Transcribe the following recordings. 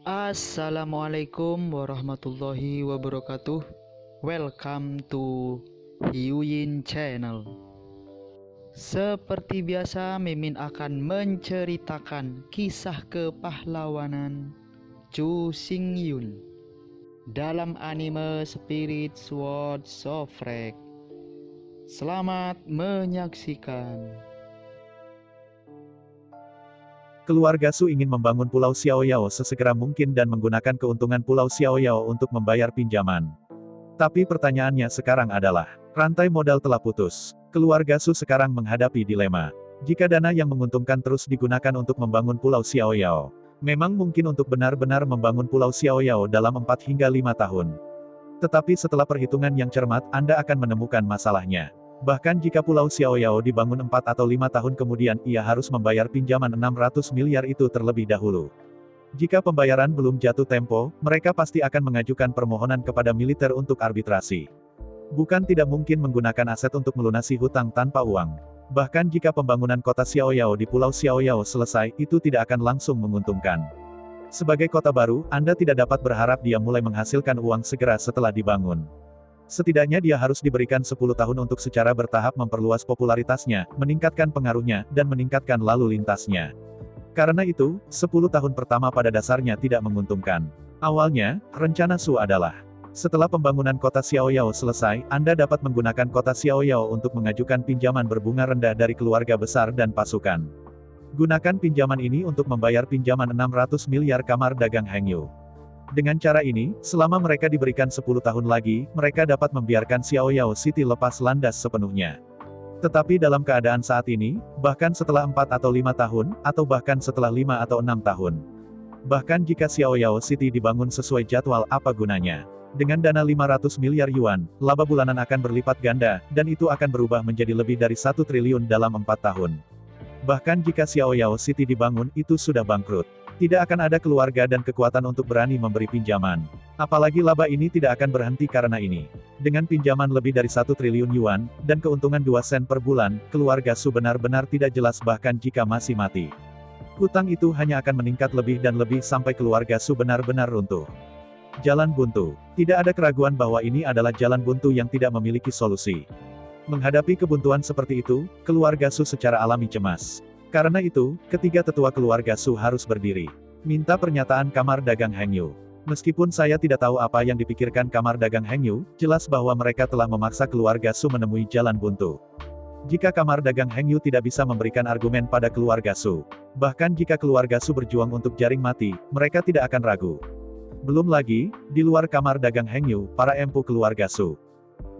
Assalamualaikum warahmatullahi wabarakatuh. Welcome to Hyuyin Channel. Seperti biasa, Mimin akan menceritakan kisah kepahlawanan Chu Xingyun dalam anime Spirit Sword Sofrek. Selamat menyaksikan. Keluarga Su ingin membangun Pulau Xiaoyao sesegera mungkin dan menggunakan keuntungan Pulau Xiaoyao untuk membayar pinjaman. Tapi pertanyaannya sekarang adalah, rantai modal telah putus. Keluarga Su sekarang menghadapi dilema. Jika dana yang menguntungkan terus digunakan untuk membangun Pulau Xiaoyao, memang mungkin untuk benar-benar membangun Pulau Xiaoyao dalam 4 hingga 5 tahun. Tetapi setelah perhitungan yang cermat, Anda akan menemukan masalahnya. Bahkan jika Pulau Xiaoyao dibangun 4 atau 5 tahun kemudian, ia harus membayar pinjaman 600 miliar itu terlebih dahulu. Jika pembayaran belum jatuh tempo, mereka pasti akan mengajukan permohonan kepada militer untuk arbitrasi. Bukan tidak mungkin menggunakan aset untuk melunasi hutang tanpa uang. Bahkan jika pembangunan kota Xiaoyao di Pulau Xiaoyao selesai, itu tidak akan langsung menguntungkan. Sebagai kota baru, Anda tidak dapat berharap dia mulai menghasilkan uang segera setelah dibangun. Setidaknya dia harus diberikan 10 tahun untuk secara bertahap memperluas popularitasnya, meningkatkan pengaruhnya, dan meningkatkan lalu lintasnya. Karena itu, 10 tahun pertama pada dasarnya tidak menguntungkan. Awalnya, rencana Su adalah, setelah pembangunan kota Xiaoyao selesai, Anda dapat menggunakan kota Xiaoyao untuk mengajukan pinjaman berbunga rendah dari keluarga besar dan pasukan. Gunakan pinjaman ini untuk membayar pinjaman 600 miliar kamar dagang Hengyu. Dengan cara ini, selama mereka diberikan 10 tahun lagi, mereka dapat membiarkan Xiaoyao City lepas landas sepenuhnya. Tetapi dalam keadaan saat ini, bahkan setelah 4 atau 5 tahun, atau bahkan setelah 5 atau 6 tahun. Bahkan jika Xiaoyao City dibangun sesuai jadwal, apa gunanya? Dengan dana 500 miliar yuan, laba bulanan akan berlipat ganda, dan itu akan berubah menjadi lebih dari 1 triliun dalam 4 tahun. Bahkan jika Xiaoyao City dibangun, itu sudah bangkrut. Tidak akan ada keluarga dan kekuatan untuk berani memberi pinjaman. Apalagi laba ini tidak akan berhenti karena ini. Dengan pinjaman lebih dari 1 triliun yuan, dan keuntungan 2 sen per bulan, keluarga Su benar-benar tidak jelas bahkan jika masih mati. Hutang itu hanya akan meningkat lebih dan lebih sampai keluarga Su benar-benar runtuh. Jalan buntu. Tidak ada keraguan bahwa ini adalah jalan buntu yang tidak memiliki solusi. Menghadapi kebuntuan seperti itu, keluarga Su secara alami cemas. Karena itu, ketiga tetua keluarga Su harus berdiri. Minta pernyataan Kamar Dagang Hengyu. Meskipun saya tidak tahu apa yang dipikirkan Kamar Dagang Hengyu, jelas bahwa mereka telah memaksa keluarga Su menemui jalan buntu. Jika Kamar Dagang Hengyu tidak bisa memberikan argumen pada keluarga Su, bahkan jika keluarga Su berjuang untuk jaring mati, mereka tidak akan ragu. Belum lagi, di luar Kamar Dagang Hengyu, para empu keluarga Su.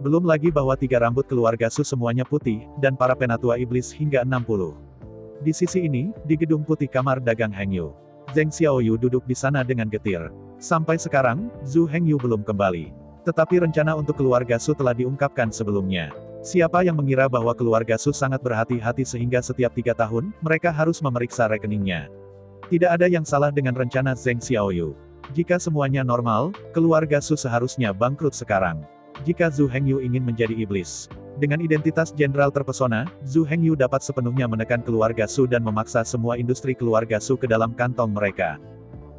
Belum lagi bahwa 3 rambut keluarga Su semuanya putih, dan para penatua iblis hingga 60. Di sisi ini, di gedung putih Kamar Dagang Hengyu, Zheng Xiaoyu duduk di sana dengan getir. Sampai sekarang, Zhu Hengyu belum kembali. Tetapi rencana untuk keluarga Su telah diungkapkan sebelumnya. Siapa yang mengira bahwa keluarga Su sangat berhati-hati sehingga setiap 3 tahun, mereka harus memeriksa rekeningnya. Tidak ada yang salah dengan rencana Zheng Xiaoyu. Jika semuanya normal, keluarga Su seharusnya bangkrut sekarang. Jika Zhu Hengyu ingin menjadi iblis, dengan identitas jenderal terpesona, Zhu Hengyu dapat sepenuhnya menekan keluarga Su dan memaksa semua industri keluarga Su ke dalam kantong mereka.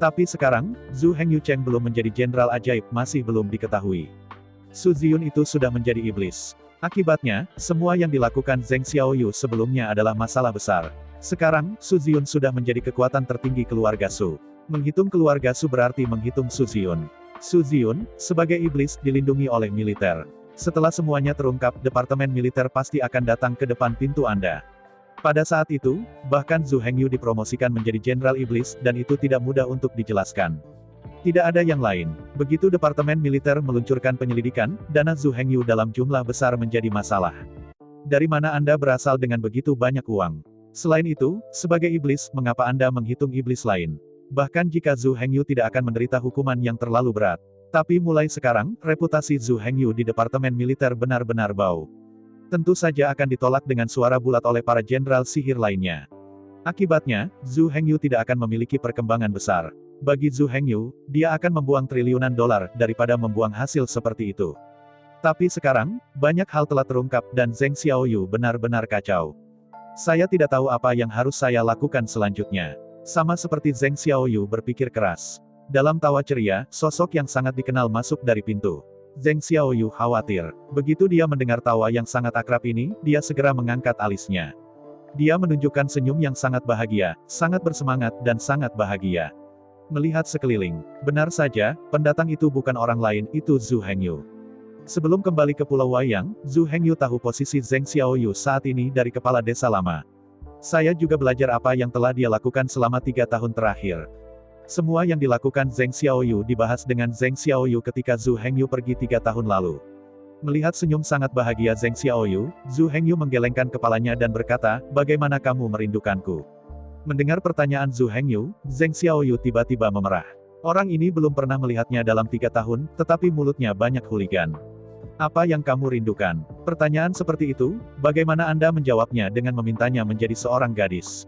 Tapi sekarang, Zhu Hengyu Cheng belum menjadi jenderal ajaib, masih belum diketahui. Su Ziyun itu sudah menjadi iblis. Akibatnya, semua yang dilakukan Zheng Xiaoyu sebelumnya adalah masalah besar. Sekarang, Su Ziyun sudah menjadi kekuatan tertinggi keluarga Su. Menghitung keluarga Su berarti menghitung Su Ziyun. Su Ziyun, sebagai iblis, dilindungi oleh militer. Setelah semuanya terungkap, Departemen Militer pasti akan datang ke depan pintu Anda. Pada saat itu, bahkan Zhu Hengyu dipromosikan menjadi Jenderal Iblis, dan itu tidak mudah untuk dijelaskan. Tidak ada yang lain. Begitu Departemen Militer meluncurkan penyelidikan, dana Zhu Hengyu dalam jumlah besar menjadi masalah. Dari mana Anda berasal dengan begitu banyak uang? Selain itu, sebagai iblis, mengapa Anda menghitung iblis lain? Bahkan jika Zhu Hengyu tidak akan menderita hukuman yang terlalu berat. Tapi mulai sekarang, reputasi Zhu Hengyu di Departemen Militer benar-benar bau. Tentu saja akan ditolak dengan suara bulat oleh para jenderal sihir lainnya. Akibatnya, Zhu Hengyu tidak akan memiliki perkembangan besar. Bagi Zhu Hengyu, dia akan membuang triliunan dolar, daripada membuang hasil seperti itu. Tapi sekarang, banyak hal telah terungkap, dan Zheng Xiaoyu benar-benar kacau. Saya tidak tahu apa yang harus saya lakukan selanjutnya. Sama seperti Zheng Xiaoyu berpikir keras. Dalam tawa ceria, sosok yang sangat dikenal masuk dari pintu. Zheng Xiaoyu khawatir. Begitu dia mendengar tawa yang sangat akrab ini, dia segera mengangkat alisnya. Dia menunjukkan senyum yang sangat bahagia, sangat bersemangat dan sangat bahagia. Melihat sekeliling, benar saja, pendatang itu bukan orang lain, itu Zhu Hengyu. Sebelum kembali ke Pulau Wayang, Zhu Hengyu tahu posisi Zheng Xiaoyu saat ini dari kepala desa lama. Saya juga belajar apa yang telah dia lakukan selama 3 tahun terakhir. Semua yang dilakukan Zheng Xiaoyu dibahas dengan Zheng Xiaoyu ketika Zhu Hengyu pergi 3 tahun lalu. Melihat senyum sangat bahagia Zheng Xiaoyu, Zhu Hengyu menggelengkan kepalanya dan berkata, "Bagaimana kamu merindukanku?" Mendengar pertanyaan Zhu Hengyu, Zheng Xiaoyu tiba-tiba memerah. Orang ini belum pernah melihatnya dalam 3 tahun, tetapi mulutnya banyak huligan. "Apa yang kamu rindukan?" Pertanyaan seperti itu, bagaimana Anda menjawabnya dengan memintanya menjadi seorang gadis?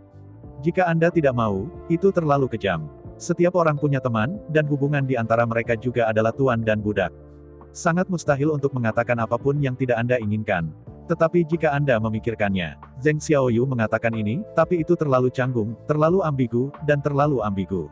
Jika Anda tidak mau, itu terlalu kejam. Setiap orang punya teman, dan hubungan di antara mereka juga adalah tuan dan budak. Sangat mustahil untuk mengatakan apapun yang tidak Anda inginkan. Tetapi jika Anda memikirkannya, Zheng Xiaoyu mengatakan ini, tapi itu terlalu canggung, terlalu ambigu, dan terlalu ambigu.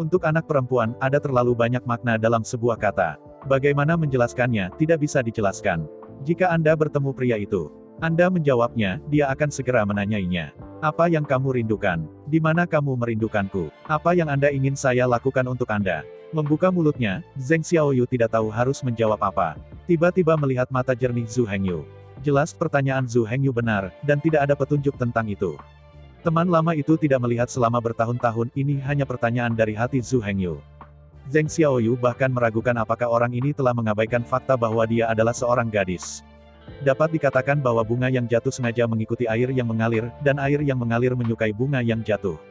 Untuk anak perempuan, ada terlalu banyak makna dalam sebuah kata. Bagaimana menjelaskannya, tidak bisa dijelaskan. Jika Anda bertemu pria itu, Anda menjawabnya, dia akan segera menanyainya. "Apa yang kamu rindukan? Di mana kamu merindukanku? Apa yang Anda ingin saya lakukan untuk Anda?" Membuka mulutnya, Zheng Xiaoyu tidak tahu harus menjawab apa. Tiba-tiba melihat mata jernih Zhu Hengyu. Jelas pertanyaan Zhu Hengyu benar, dan tidak ada petunjuk tentang itu. Teman lama itu tidak melihat selama bertahun-tahun, ini hanya pertanyaan dari hati Zhu Hengyu. Zheng Xiaoyu bahkan meragukan apakah orang ini telah mengabaikan fakta bahwa dia adalah seorang gadis. Dapat dikatakan bahwa bunga yang jatuh sengaja mengikuti air yang mengalir, dan air yang mengalir menyukai bunga yang jatuh.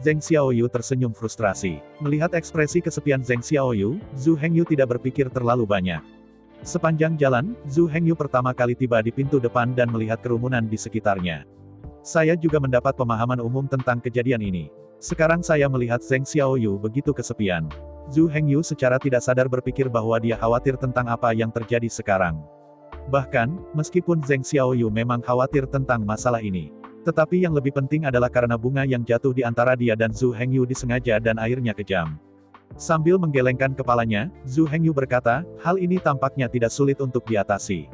Zheng Xiaoyu tersenyum frustrasi. Melihat ekspresi kesepian Zheng Xiaoyu, Zhu Hengyu tidak berpikir terlalu banyak. Sepanjang jalan, Zhu Hengyu pertama kali tiba di pintu depan dan melihat kerumunan di sekitarnya. "Saya juga mendapat pemahaman umum tentang kejadian ini. Sekarang saya melihat Zheng Xiaoyu begitu kesepian." Zhu Hengyu secara tidak sadar berpikir bahwa dia khawatir tentang apa yang terjadi sekarang. Bahkan, meskipun Zheng Xiaoyu memang khawatir tentang masalah ini. Tetapi yang lebih penting adalah karena bunga yang jatuh di antara dia dan Zhu Hengyu disengaja dan airnya kejam. Sambil menggelengkan kepalanya, Zhu Hengyu berkata, "Hal ini tampaknya tidak sulit untuk diatasi."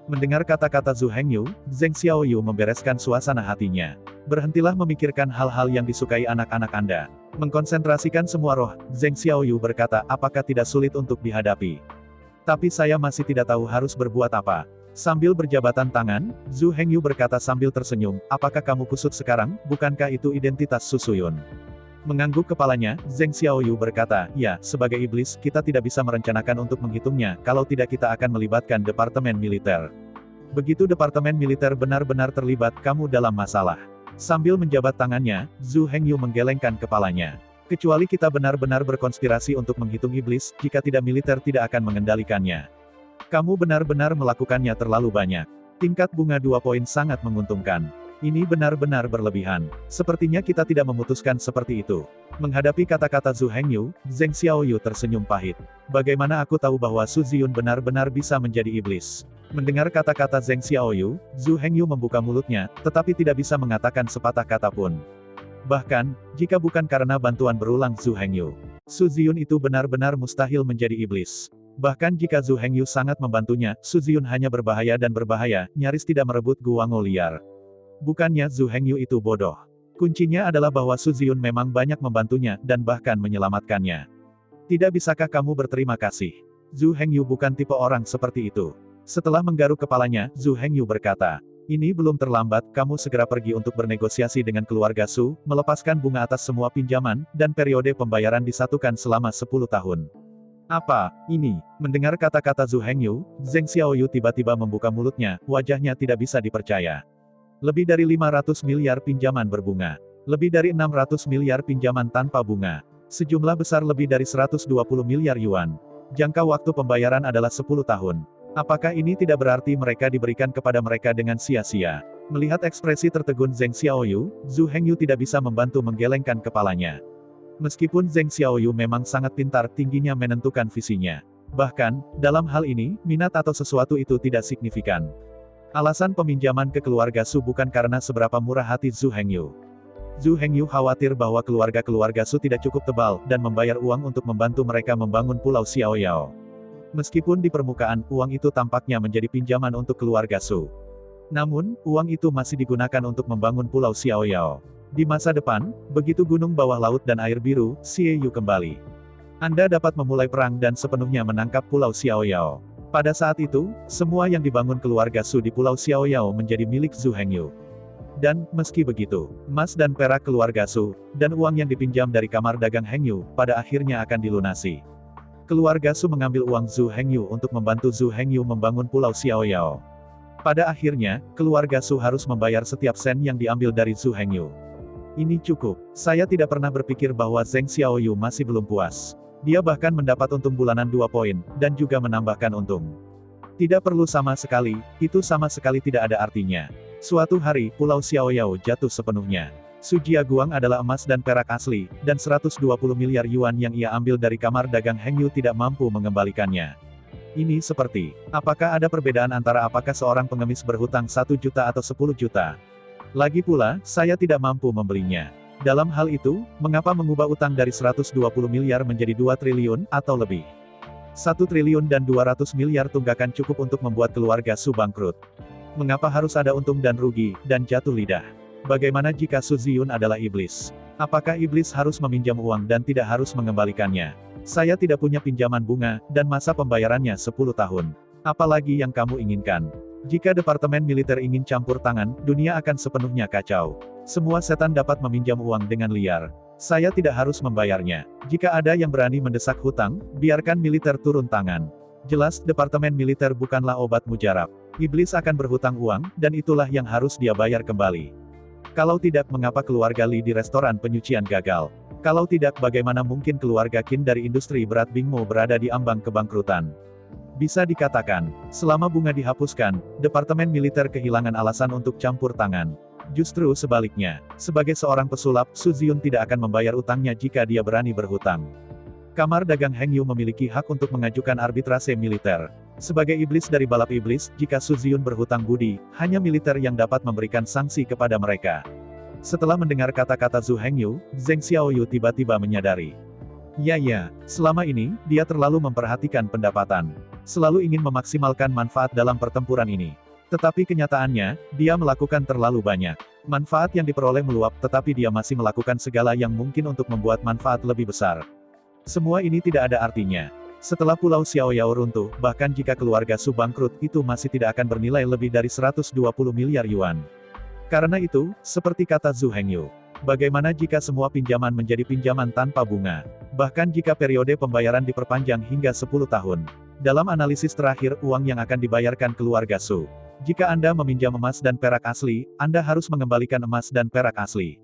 Mendengar kata-kata Zhu Hengyu, Zheng Xiaoyu membereskan suasana hatinya. "Berhentilah memikirkan hal-hal yang disukai anak-anak Anda. Mengkonsentrasikan semua roh." Zheng Xiaoyu berkata, "Apakah tidak sulit untuk dihadapi? Tapi saya masih tidak tahu harus berbuat apa." Sambil berjabatan tangan, Zhu Hengyu berkata sambil tersenyum, "Apakah kamu kusut sekarang? Bukankah itu identitas Susuyun?" Mengangguk kepalanya, Zheng Xiaoyu berkata, "Ya, sebagai iblis, kita tidak bisa merencanakan untuk menghitungnya, kalau tidak kita akan melibatkan departemen militer. Begitu departemen militer benar-benar terlibat, kamu dalam masalah." Sambil menjabat tangannya, Zhu Hengyu menggelengkan kepalanya. "Kecuali kita benar-benar berkonspirasi untuk menghitung iblis, jika tidak militer tidak akan mengendalikannya. Kamu benar-benar melakukannya terlalu banyak. Tingkat bunga 2 poin sangat menguntungkan. Ini benar-benar berlebihan. Sepertinya kita tidak memutuskan seperti itu." Menghadapi kata-kata Zhu Hengyu, Zheng Xiaoyu tersenyum pahit. "Bagaimana aku tahu bahwa Su Ziyun benar-benar bisa menjadi iblis?" Mendengar kata-kata Zheng Xiaoyu, Zhu Hengyu membuka mulutnya, tetapi tidak bisa mengatakan sepatah kata pun. Bahkan, jika bukan karena bantuan berulang Zhu Hengyu, Su Ziyun itu benar-benar mustahil menjadi iblis. Bahkan jika Zhu Hengyu sangat membantunya, Su Ziyun hanya berbahaya dan berbahaya, nyaris tidak merebut Guango liar. Bukannya Zhu Hengyu itu bodoh. Kuncinya adalah bahwa Su Ziyun memang banyak membantunya, dan bahkan menyelamatkannya. "Tidak bisakah kamu berterima kasih?" Zhu Hengyu bukan tipe orang seperti itu. Setelah menggaruk kepalanya, Zhu Hengyu berkata, "Ini belum terlambat, kamu segera pergi untuk bernegosiasi dengan keluarga Su, melepaskan bunga atas semua pinjaman, dan periode pembayaran disatukan selama 10 tahun. "Apa ini?" Mendengar kata-kata Zhu Hengyu, Zheng Xiaoyu tiba-tiba membuka mulutnya, wajahnya tidak bisa dipercaya. Lebih dari 500 miliar pinjaman berbunga. Lebih dari 600 miliar pinjaman tanpa bunga. Sejumlah besar lebih dari 120 miliar yuan. Jangka waktu pembayaran adalah 10 tahun. Apakah ini tidak berarti mereka diberikan kepada mereka dengan sia-sia? Melihat ekspresi tertegun Zheng Xiaoyu, Zhu Hengyu tidak bisa membantu menggelengkan kepalanya. Meskipun Zheng Xiaoyu memang sangat pintar, tingginya menentukan visinya. Bahkan, dalam hal ini, minat atau sesuatu itu tidak signifikan. Alasan peminjaman ke keluarga Su bukan karena seberapa murah hati Zhu Hengyu. Zhu Hengyu khawatir bahwa keluarga-keluarga Su tidak cukup tebal dan membayar uang untuk membantu mereka membangun Pulau Xiaoyao. Meskipun di permukaan, uang itu tampaknya menjadi pinjaman untuk keluarga Su. Namun, uang itu masih digunakan untuk membangun Pulau Xiaoyao. Di masa depan, begitu gunung bawah laut dan air biru, Xiaoyu kembali. Anda dapat memulai perang dan sepenuhnya menangkap Pulau Xiaoyao. Pada saat itu, semua yang dibangun keluarga Su di Pulau Xiaoyao menjadi milik Zhu Hengyu. Dan, meski begitu, emas dan perak keluarga Su, dan uang yang dipinjam dari kamar dagang Hengyu, pada akhirnya akan dilunasi. Keluarga Su mengambil uang Zhu Hengyu untuk membantu Zhu Hengyu membangun Pulau Xiaoyao. Pada akhirnya, keluarga Su harus membayar setiap sen yang diambil dari Zhu Hengyu. Ini cukup. Saya tidak pernah berpikir bahwa Zheng Xiaoyu masih belum puas. Dia bahkan mendapat untung bulanan 2 poin, dan juga menambahkan untung. Tidak perlu sama sekali, itu sama sekali tidak ada artinya. Suatu hari, Pulau Xiaoyao jatuh sepenuhnya. Su Jiaguang adalah emas dan perak asli, dan 120 miliar yuan yang ia ambil dari kamar dagang Hengyu tidak mampu mengembalikannya. Ini seperti, apakah ada perbedaan antara apakah seorang pengemis berhutang 1 juta atau 10 juta? Lagi pula, saya tidak mampu membelinya. Dalam hal itu, mengapa mengubah utang dari 120 miliar menjadi 2 triliun, atau lebih? 1 triliun dan 200 miliar tunggakan cukup untuk membuat keluarga Su bangkrut. Mengapa harus ada untung dan rugi, dan jatuh lidah? Bagaimana jika Su Ziyun adalah iblis? Apakah iblis harus meminjam uang dan tidak harus mengembalikannya? Saya tidak punya pinjaman bunga, dan masa pembayarannya 10 tahun. Apalagi yang kamu inginkan? Jika Departemen Militer ingin campur tangan, dunia akan sepenuhnya kacau. Semua setan dapat meminjam uang dengan liar. Saya tidak harus membayarnya. Jika ada yang berani mendesak hutang, biarkan militer turun tangan. Jelas, Departemen Militer bukanlah obat mujarab. Iblis akan berhutang uang, dan itulah yang harus dia bayar kembali. Kalau tidak, mengapa keluarga Li di restoran penyucian gagal? Kalau tidak, bagaimana mungkin keluarga Qin dari industri berat Bingmo berada di ambang kebangkrutan? Bisa dikatakan, selama bunga dihapuskan, Departemen Militer kehilangan alasan untuk campur tangan. Justru sebaliknya, sebagai seorang pesulap, Su Ziyun tidak akan membayar utangnya jika dia berani berhutang. Kamar dagang Hengyu memiliki hak untuk mengajukan arbitrase militer. Sebagai iblis dari balap iblis, jika Su Ziyun berhutang budi, hanya militer yang dapat memberikan sanksi kepada mereka. Setelah mendengar kata-kata Zhu Hengyu, Zheng Xiaoyu tiba-tiba menyadari. Ya, selama ini, dia terlalu memperhatikan pendapatan. Selalu ingin memaksimalkan manfaat dalam pertempuran ini. Tetapi kenyataannya, dia melakukan terlalu banyak. Manfaat yang diperoleh meluap, tetapi dia masih melakukan segala yang mungkin untuk membuat manfaat lebih besar. Semua ini tidak ada artinya. Setelah Pulau Xiaoyao runtuh, bahkan jika keluarga Su bangkrut, itu masih tidak akan bernilai lebih dari 120 miliar yuan. Karena itu, seperti kata Zhu Hengyu, bagaimana jika semua pinjaman menjadi pinjaman tanpa bunga? Bahkan jika periode pembayaran diperpanjang hingga 10 tahun. Dalam analisis terakhir, uang yang akan dibayarkan keluarga Su. Jika Anda meminjam emas dan perak asli, Anda harus mengembalikan emas dan perak asli.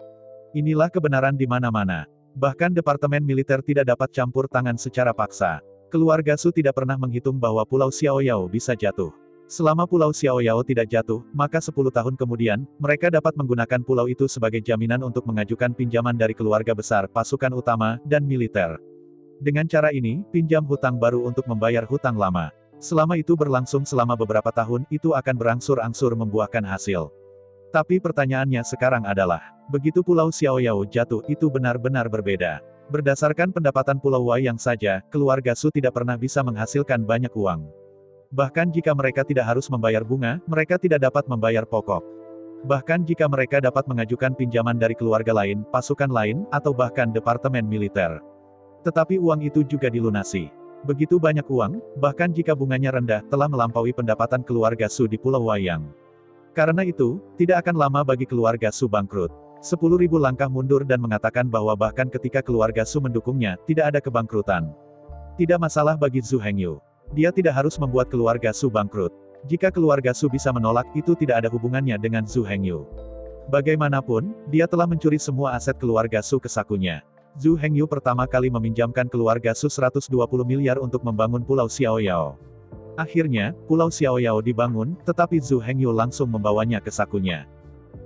Inilah kebenaran di mana-mana. Bahkan Departemen Militer tidak dapat campur tangan secara paksa. Keluarga Su tidak pernah menghitung bahwa Pulau Xiaoyao bisa jatuh. Selama Pulau Xiaoyao tidak jatuh, maka 10 tahun kemudian, mereka dapat menggunakan pulau itu sebagai jaminan untuk mengajukan pinjaman dari keluarga besar, pasukan utama, dan militer. Dengan cara ini, pinjam hutang baru untuk membayar hutang lama. Selama itu berlangsung selama beberapa tahun, itu akan berangsur-angsur membuahkan hasil. Tapi pertanyaannya sekarang adalah, begitu Pulau Xiaoyao jatuh, itu benar-benar berbeda. Berdasarkan pendapatan Pulau Wayang saja, keluarga Su tidak pernah bisa menghasilkan banyak uang. Bahkan jika mereka tidak harus membayar bunga, mereka tidak dapat membayar pokok. Bahkan jika mereka dapat mengajukan pinjaman dari keluarga lain, pasukan lain, atau bahkan Departemen Militer. Tetapi uang itu juga dilunasi. Begitu banyak uang, bahkan jika bunganya rendah, telah melampaui pendapatan keluarga Su di Pulau Wayang. Karena itu, tidak akan lama bagi keluarga Su bangkrut. 10.000 langkah mundur dan mengatakan bahwa bahkan ketika keluarga Su mendukungnya, tidak ada kebangkrutan. Tidak masalah bagi Zhu Hengyu. Dia tidak harus membuat keluarga Su bangkrut. Jika keluarga Su bisa menolak, itu tidak ada hubungannya dengan Zhu Hengyu. Bagaimanapun, dia telah mencuri semua aset keluarga Su ke sakunya. Zhu Hengyu pertama kali meminjamkan keluarga Su 120 miliar untuk membangun Pulau Xiaoyao. Akhirnya, Pulau Xiaoyao dibangun, tetapi Zhu Hengyu langsung membawanya ke sakunya.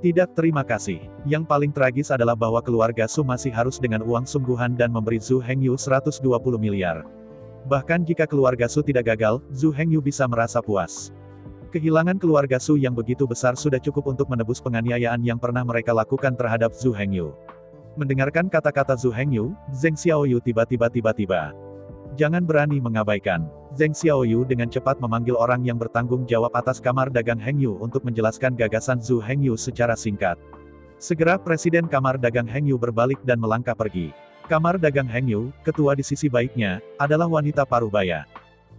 Tidak terima kasih. Yang paling tragis adalah bahwa keluarga Su masih harus dengan uang sungguhan dan memberi Zhu Hengyu 120 miliar. Bahkan jika keluarga Su tidak gagal, Zhu Hengyu bisa merasa puas. Kehilangan keluarga Su yang begitu besar sudah cukup untuk menebus penganiayaan yang pernah mereka lakukan terhadap Zhu Hengyu. Mendengarkan kata-kata Zhu Hengyu, Zheng Xiaoyu tiba-tiba. Jangan berani mengabaikan. Zheng Xiaoyu dengan cepat memanggil orang yang bertanggung jawab atas kamar dagang Hengyu untuk menjelaskan gagasan Zhu Hengyu secara singkat. Segera Presiden Kamar Dagang Hengyu berbalik dan melangkah pergi. Kamar Dagang Hengyu, ketua di sisi baiknya, adalah wanita parubaya.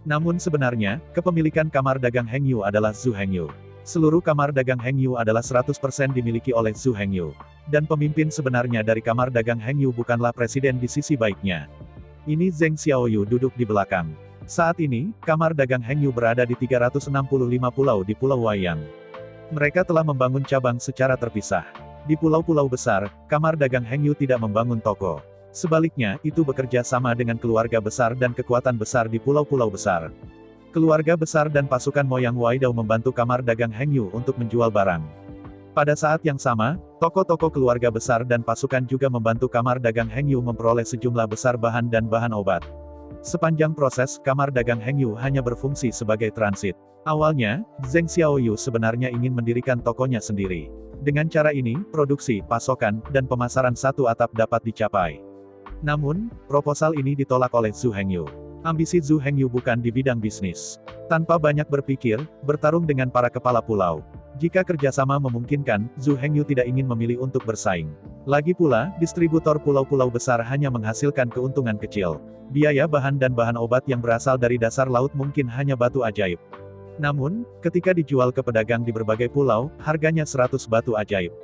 Namun sebenarnya, kepemilikan Kamar Dagang Hengyu adalah Zhu Hengyu. Seluruh Kamar Dagang Hengyu adalah 100% dimiliki oleh Zhu Hengyu. Dan pemimpin sebenarnya dari Kamar Dagang Hengyu bukanlah presiden di sisi baiknya. Ini Zheng Xiaoyu duduk di belakang. Saat ini, Kamar Dagang Hengyu berada di 365 pulau di Pulau Wayang. Mereka telah membangun cabang secara terpisah. Di pulau-pulau besar, Kamar Dagang Hengyu tidak membangun toko. Sebaliknya, itu bekerja sama dengan keluarga besar dan kekuatan besar di pulau-pulau besar. Keluarga besar dan pasukan Moyang Waidao membantu Kamar Dagang Hengyu untuk menjual barang. Pada saat yang sama, toko-toko keluarga besar dan pasukan juga membantu Kamar Dagang Hengyu memperoleh sejumlah besar bahan dan bahan obat. Sepanjang proses, Kamar Dagang Hengyu hanya berfungsi sebagai transit. Awalnya, Zheng Xiaoyu sebenarnya ingin mendirikan tokonya sendiri. Dengan cara ini, produksi, pasokan, dan pemasaran satu atap dapat dicapai. Namun, proposal ini ditolak oleh Zhu Hengyu. Ambisi Zhu Hengyu bukan di bidang bisnis. Tanpa banyak berpikir, bertarung dengan para kepala pulau. Jika kerjasama memungkinkan, Zhu Hengyu tidak ingin memilih untuk bersaing. Lagi pula, distributor pulau-pulau besar hanya menghasilkan keuntungan kecil. Biaya bahan dan bahan obat yang berasal dari dasar laut mungkin hanya batu ajaib. Namun, ketika dijual ke pedagang di berbagai pulau, harganya 100 batu ajaib.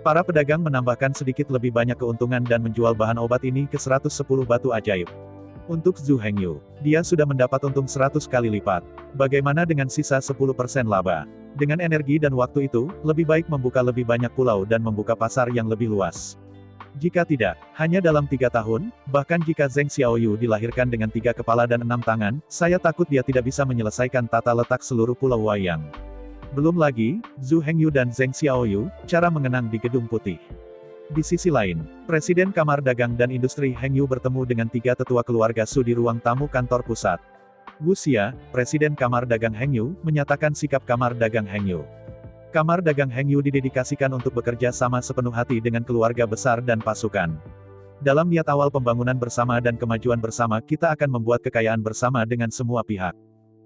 Para pedagang menambahkan sedikit lebih banyak keuntungan dan menjual bahan obat ini ke 110 batu ajaib. Untuk Zhu Hengyu, dia sudah mendapat untung 100 kali lipat. Bagaimana dengan sisa 10% laba? Dengan energi dan waktu itu, lebih baik membuka lebih banyak pulau dan membuka pasar yang lebih luas. Jika tidak, hanya dalam 3 tahun, bahkan jika Zheng Xiaoyu dilahirkan dengan 3 kepala dan 6 tangan, saya takut dia tidak bisa menyelesaikan tata letak seluruh Pulau Wayang. Belum lagi, Zhu Hengyu dan Zheng Xiaoyu, cara mengenang di Gedung Putih. Di sisi lain, Presiden Kamar Dagang dan Industri Hengyu bertemu dengan 3 tetua keluarga Su di ruang tamu kantor pusat. Wu Xia, Presiden Kamar Dagang Hengyu, menyatakan sikap Kamar Dagang Hengyu. Kamar Dagang Hengyu didedikasikan untuk bekerja sama sepenuh hati dengan keluarga besar dan pasukan. Dalam niat awal pembangunan bersama dan kemajuan bersama, kita akan membuat kekayaan bersama dengan semua pihak.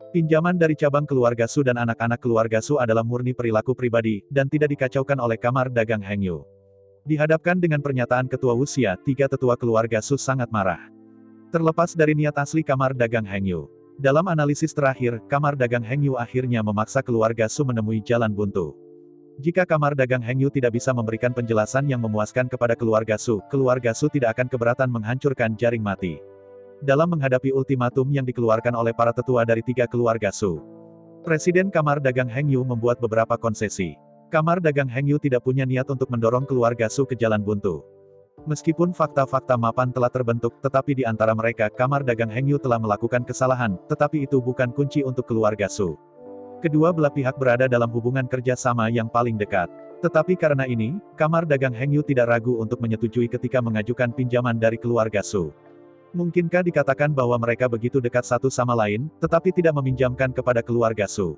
Pinjaman dari cabang keluarga Su dan anak-anak keluarga Su adalah murni perilaku pribadi, dan tidak dikacaukan oleh Kamar Dagang Hengyu. Dihadapkan dengan pernyataan Ketua Wu Xia, 3 tetua keluarga Su sangat marah. Terlepas dari niat asli Kamar Dagang Hengyu. Dalam analisis terakhir, Kamar Dagang Hengyu akhirnya memaksa keluarga Su menemui jalan buntu. Jika Kamar Dagang Hengyu tidak bisa memberikan penjelasan yang memuaskan kepada keluarga Su tidak akan keberatan menghancurkan jaring mati. Dalam menghadapi ultimatum yang dikeluarkan oleh para tetua dari 3 keluarga Su, Presiden Kamar Dagang Hengyu membuat beberapa konsesi. Kamar Dagang Hengyu tidak punya niat untuk mendorong keluarga Su ke jalan buntu. Meskipun fakta-fakta mapan telah terbentuk, tetapi di antara mereka Kamar Dagang Hengyu telah melakukan kesalahan, tetapi itu bukan kunci untuk keluarga Su. Kedua belah pihak berada dalam hubungan kerja sama yang paling dekat. Tetapi karena ini, Kamar Dagang Hengyu tidak ragu untuk menyetujui ketika mengajukan pinjaman dari keluarga Su. Mungkinkah dikatakan bahwa mereka begitu dekat satu sama lain, tetapi tidak meminjamkan kepada keluarga Su?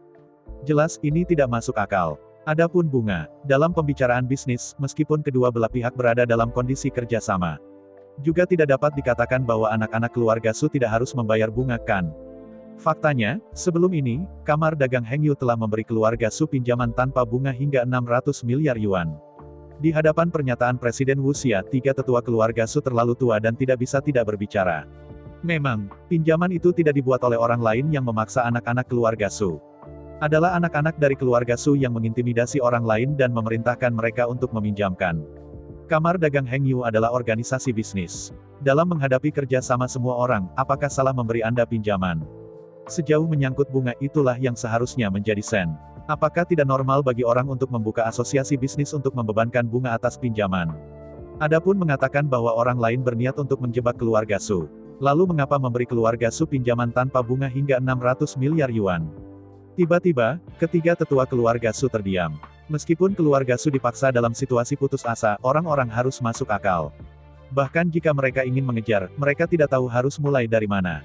Jelas, ini tidak masuk akal. Adapun bunga, dalam pembicaraan bisnis, meskipun kedua belah pihak berada dalam kondisi kerja sama, juga tidak dapat dikatakan bahwa anak-anak keluarga Su tidak harus membayar bunga, kan? Faktanya, sebelum ini, Kamar Dagang Hengyu telah memberi keluarga Su pinjaman tanpa bunga hingga 600 miliar yuan. Di hadapan pernyataan Presiden Wu Xia, 3 tetua keluarga Su terlalu tua dan tidak bisa tidak berbicara. Memang, pinjaman itu tidak dibuat oleh orang lain yang memaksa anak-anak keluarga Su. Adalah anak-anak dari keluarga Su yang mengintimidasi orang lain dan memerintahkan mereka untuk meminjamkan. Kamar Dagang Hengyu adalah organisasi bisnis. Dalam menghadapi kerja sama semua orang, apakah salah memberi Anda pinjaman? Sejauh menyangkut bunga, itulah yang seharusnya menjadi sen. Apakah tidak normal bagi orang untuk membuka asosiasi bisnis untuk membebankan bunga atas pinjaman? Adapun mengatakan bahwa orang lain berniat untuk menjebak keluarga Su. Lalu mengapa memberi keluarga Su pinjaman tanpa bunga hingga 600 miliar yuan? Tiba-tiba, ketiga tetua keluarga Su terdiam. Meskipun keluarga Su dipaksa dalam situasi putus asa, orang-orang harus masuk akal. Bahkan jika mereka ingin mengejar, mereka tidak tahu harus mulai dari mana.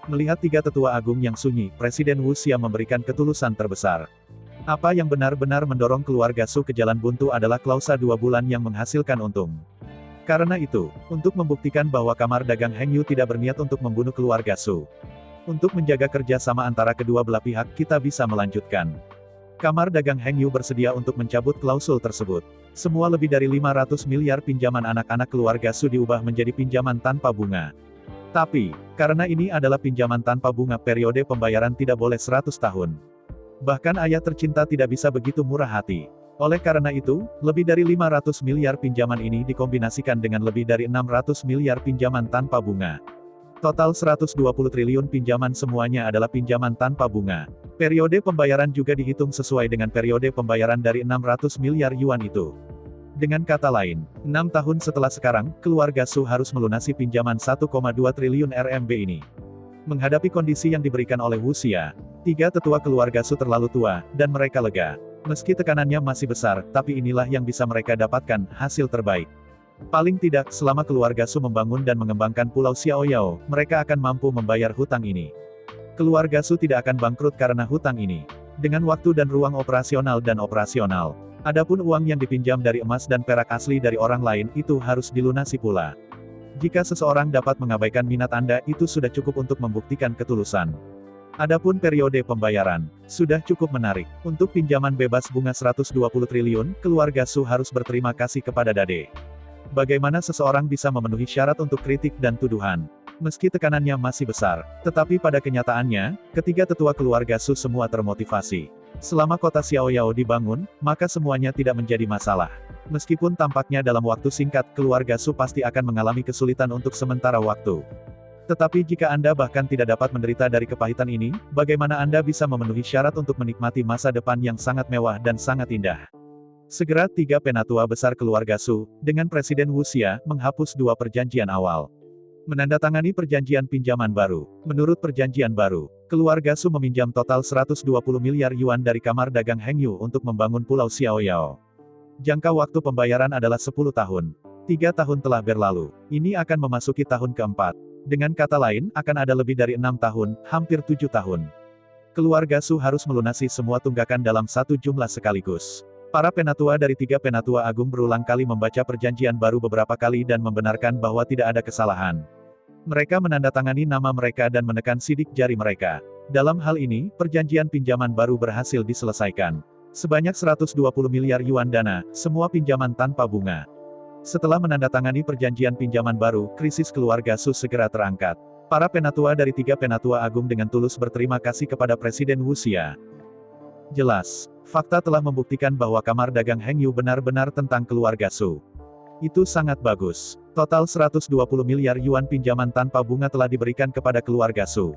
Melihat tiga tetua agung yang sunyi, Presiden Wu Xia memberikan ketulusan terbesar. Apa yang benar-benar mendorong keluarga Su ke jalan buntu adalah klausa 2 bulan yang menghasilkan untung. Karena itu, untuk membuktikan bahwa kamar dagang Heng Yu tidak berniat untuk membunuh keluarga Su. Untuk menjaga kerjasama antara kedua belah pihak, kita bisa melanjutkan. Kamar dagang Heng Yu bersedia untuk mencabut klausul tersebut. Semua lebih dari 500 miliar pinjaman anak-anak keluarga Su diubah menjadi pinjaman tanpa bunga. Tapi, karena ini adalah pinjaman tanpa bunga, periode pembayaran tidak boleh 100 tahun. Bahkan ayah tercinta tidak bisa begitu murah hati. Oleh karena itu, lebih dari 500 miliar pinjaman ini dikombinasikan dengan lebih dari 600 miliar pinjaman tanpa bunga. Total 120 triliun pinjaman, semuanya adalah pinjaman tanpa bunga. Periode pembayaran juga dihitung sesuai dengan periode pembayaran dari 600 miliar yuan itu. Dengan kata lain, 6 tahun setelah sekarang, keluarga Su harus melunasi pinjaman 1,2 triliun RMB ini. Menghadapi kondisi yang diberikan oleh Wu Xia, tiga tetua keluarga Su terlalu tua, dan mereka lega. Meski tekanannya masih besar, tapi inilah yang bisa mereka dapatkan, hasil terbaik. Paling tidak, selama keluarga Su membangun dan mengembangkan Pulau Xiaoyao, mereka akan mampu membayar hutang ini. Keluarga Su tidak akan bangkrut karena hutang ini. Dengan waktu dan ruang operasional. Adapun uang yang dipinjam dari emas dan perak asli dari orang lain, itu harus dilunasi pula. Jika seseorang dapat mengabaikan minat Anda, itu sudah cukup untuk membuktikan ketulusan. Adapun periode pembayaran, sudah cukup menarik. Untuk pinjaman bebas bunga 120 triliun, keluarga Su harus berterima kasih kepada Dade. Bagaimana seseorang bisa memenuhi syarat untuk kritik dan tuduhan? Meski tekanannya masih besar, tetapi pada kenyataannya, ketiga tetua keluarga Su semua termotivasi. Selama kota Xiaoyao dibangun, maka semuanya tidak menjadi masalah. Meskipun tampaknya dalam waktu singkat, keluarga Su pasti akan mengalami kesulitan untuk sementara waktu. Tetapi jika Anda bahkan tidak dapat menderita dari kepahitan ini, bagaimana Anda bisa memenuhi syarat untuk menikmati masa depan yang sangat mewah dan sangat indah? Segera tiga penatua besar keluarga Su, dengan Presiden Wu Xia, menghapus 2 perjanjian awal. Menandatangani perjanjian pinjaman baru. Menurut perjanjian baru, keluarga Su meminjam total 120 miliar yuan dari kamar dagang Heng Yu untuk membangun Pulau Xiaoyao. Jangka waktu pembayaran adalah 10 tahun. 3 tahun telah berlalu. Ini akan memasuki tahun keempat. Dengan kata lain, akan ada lebih dari 6 tahun, hampir 7 tahun. Keluarga Su harus melunasi semua tunggakan dalam satu jumlah sekaligus. Para penatua dari tiga penatua agung berulang kali membaca perjanjian baru beberapa kali dan membenarkan bahwa tidak ada kesalahan. Mereka menandatangani nama mereka dan menekan sidik jari mereka. Dalam hal ini, perjanjian pinjaman baru berhasil diselesaikan. Sebanyak 120 miliar yuan dana, semua pinjaman tanpa bunga. Setelah menandatangani perjanjian pinjaman baru, krisis keluarga Su segera terangkat. Para penatua dari tiga penatua agung dengan tulus berterima kasih kepada Presiden Wu Xia. Jelas, fakta telah membuktikan bahwa kamar dagang Heng Yu benar-benar tentang keluarga Su. Itu sangat bagus. Total 120 miliar yuan pinjaman tanpa bunga telah diberikan kepada keluarga Su.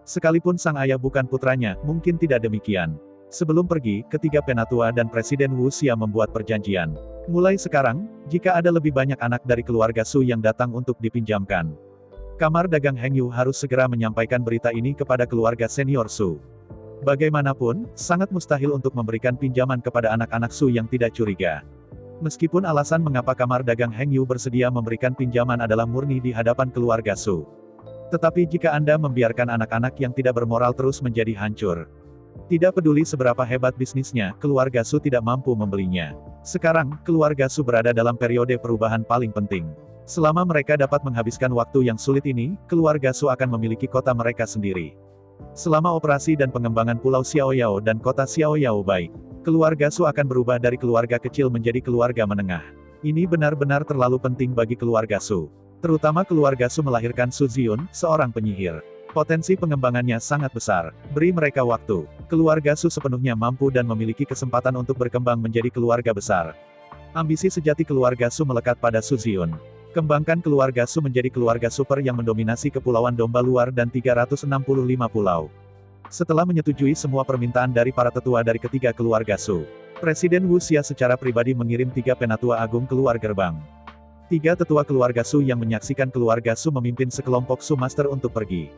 Sekalipun sang ayah bukan putranya, mungkin tidak demikian. Sebelum pergi, ketiga penatua dan Presiden Wu Xia membuat perjanjian. Mulai sekarang, jika ada lebih banyak anak dari keluarga Su yang datang untuk dipinjamkan, kamar dagang Heng Yu harus segera menyampaikan berita ini kepada keluarga senior Su. Bagaimanapun, sangat mustahil untuk memberikan pinjaman kepada anak-anak Su yang tidak curiga. Meskipun alasan mengapa kamar dagang Heng Yu bersedia memberikan pinjaman adalah murni di hadapan keluarga Su. Tetapi jika Anda membiarkan anak-anak yang tidak bermoral terus menjadi hancur, tidak peduli seberapa hebat bisnisnya, keluarga Su tidak mampu membelinya. Sekarang, keluarga Su berada dalam periode perubahan paling penting. Selama mereka dapat menghabiskan waktu yang sulit ini, keluarga Su akan memiliki kota mereka sendiri. Selama operasi dan pengembangan Pulau Xiaoyao dan kota Xiaoyao baik, keluarga Su akan berubah dari keluarga kecil menjadi keluarga menengah. Ini benar-benar terlalu penting bagi keluarga Su. Terutama keluarga Su melahirkan Su Ziun, seorang penyihir. Potensi pengembangannya sangat besar. Beri mereka waktu. Keluarga Su sepenuhnya mampu dan memiliki kesempatan untuk berkembang menjadi keluarga besar. Ambisi sejati keluarga Su melekat pada Su Ziun. Kembangkan keluarga Su menjadi keluarga super yang mendominasi Kepulauan Domba Luar dan 365 pulau. Setelah menyetujui semua permintaan dari para tetua dari ketiga keluarga Su, Presiden Wu Xia secara pribadi mengirim 3 penatua agung keluar gerbang. 3 tetua keluarga Su yang menyaksikan keluarga Su memimpin sekelompok Su Master untuk pergi.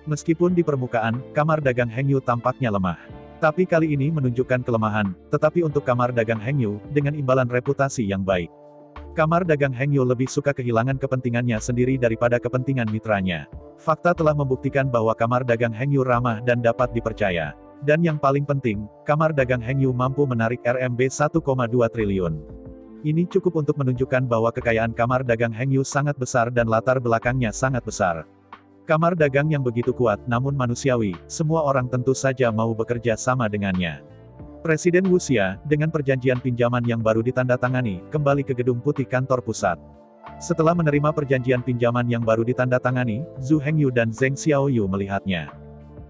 Meskipun di permukaan, kamar dagang Heng Yu tampaknya lemah. Tapi kali ini menunjukkan kelemahan, tetapi untuk kamar dagang Heng Yu, dengan imbalan reputasi yang baik. Kamar dagang Heng Yu lebih suka kehilangan kepentingannya sendiri daripada kepentingan mitranya. Fakta telah membuktikan bahwa kamar dagang Heng Yu ramah dan dapat dipercaya. Dan yang paling penting, kamar dagang Heng Yu mampu menarik RMB 1,2 triliun. Ini cukup untuk menunjukkan bahwa kekayaan kamar dagang Heng Yu sangat besar dan latar belakangnya sangat besar. Kamar dagang yang begitu kuat namun manusiawi, semua orang tentu saja mau bekerja sama dengannya. Presiden Wu Xia, dengan perjanjian pinjaman yang baru ditandatangani, kembali ke Gedung Putih kantor pusat. Setelah menerima perjanjian pinjaman yang baru ditandatangani, Zhu Hengyu dan Zheng Xiaoyu melihatnya.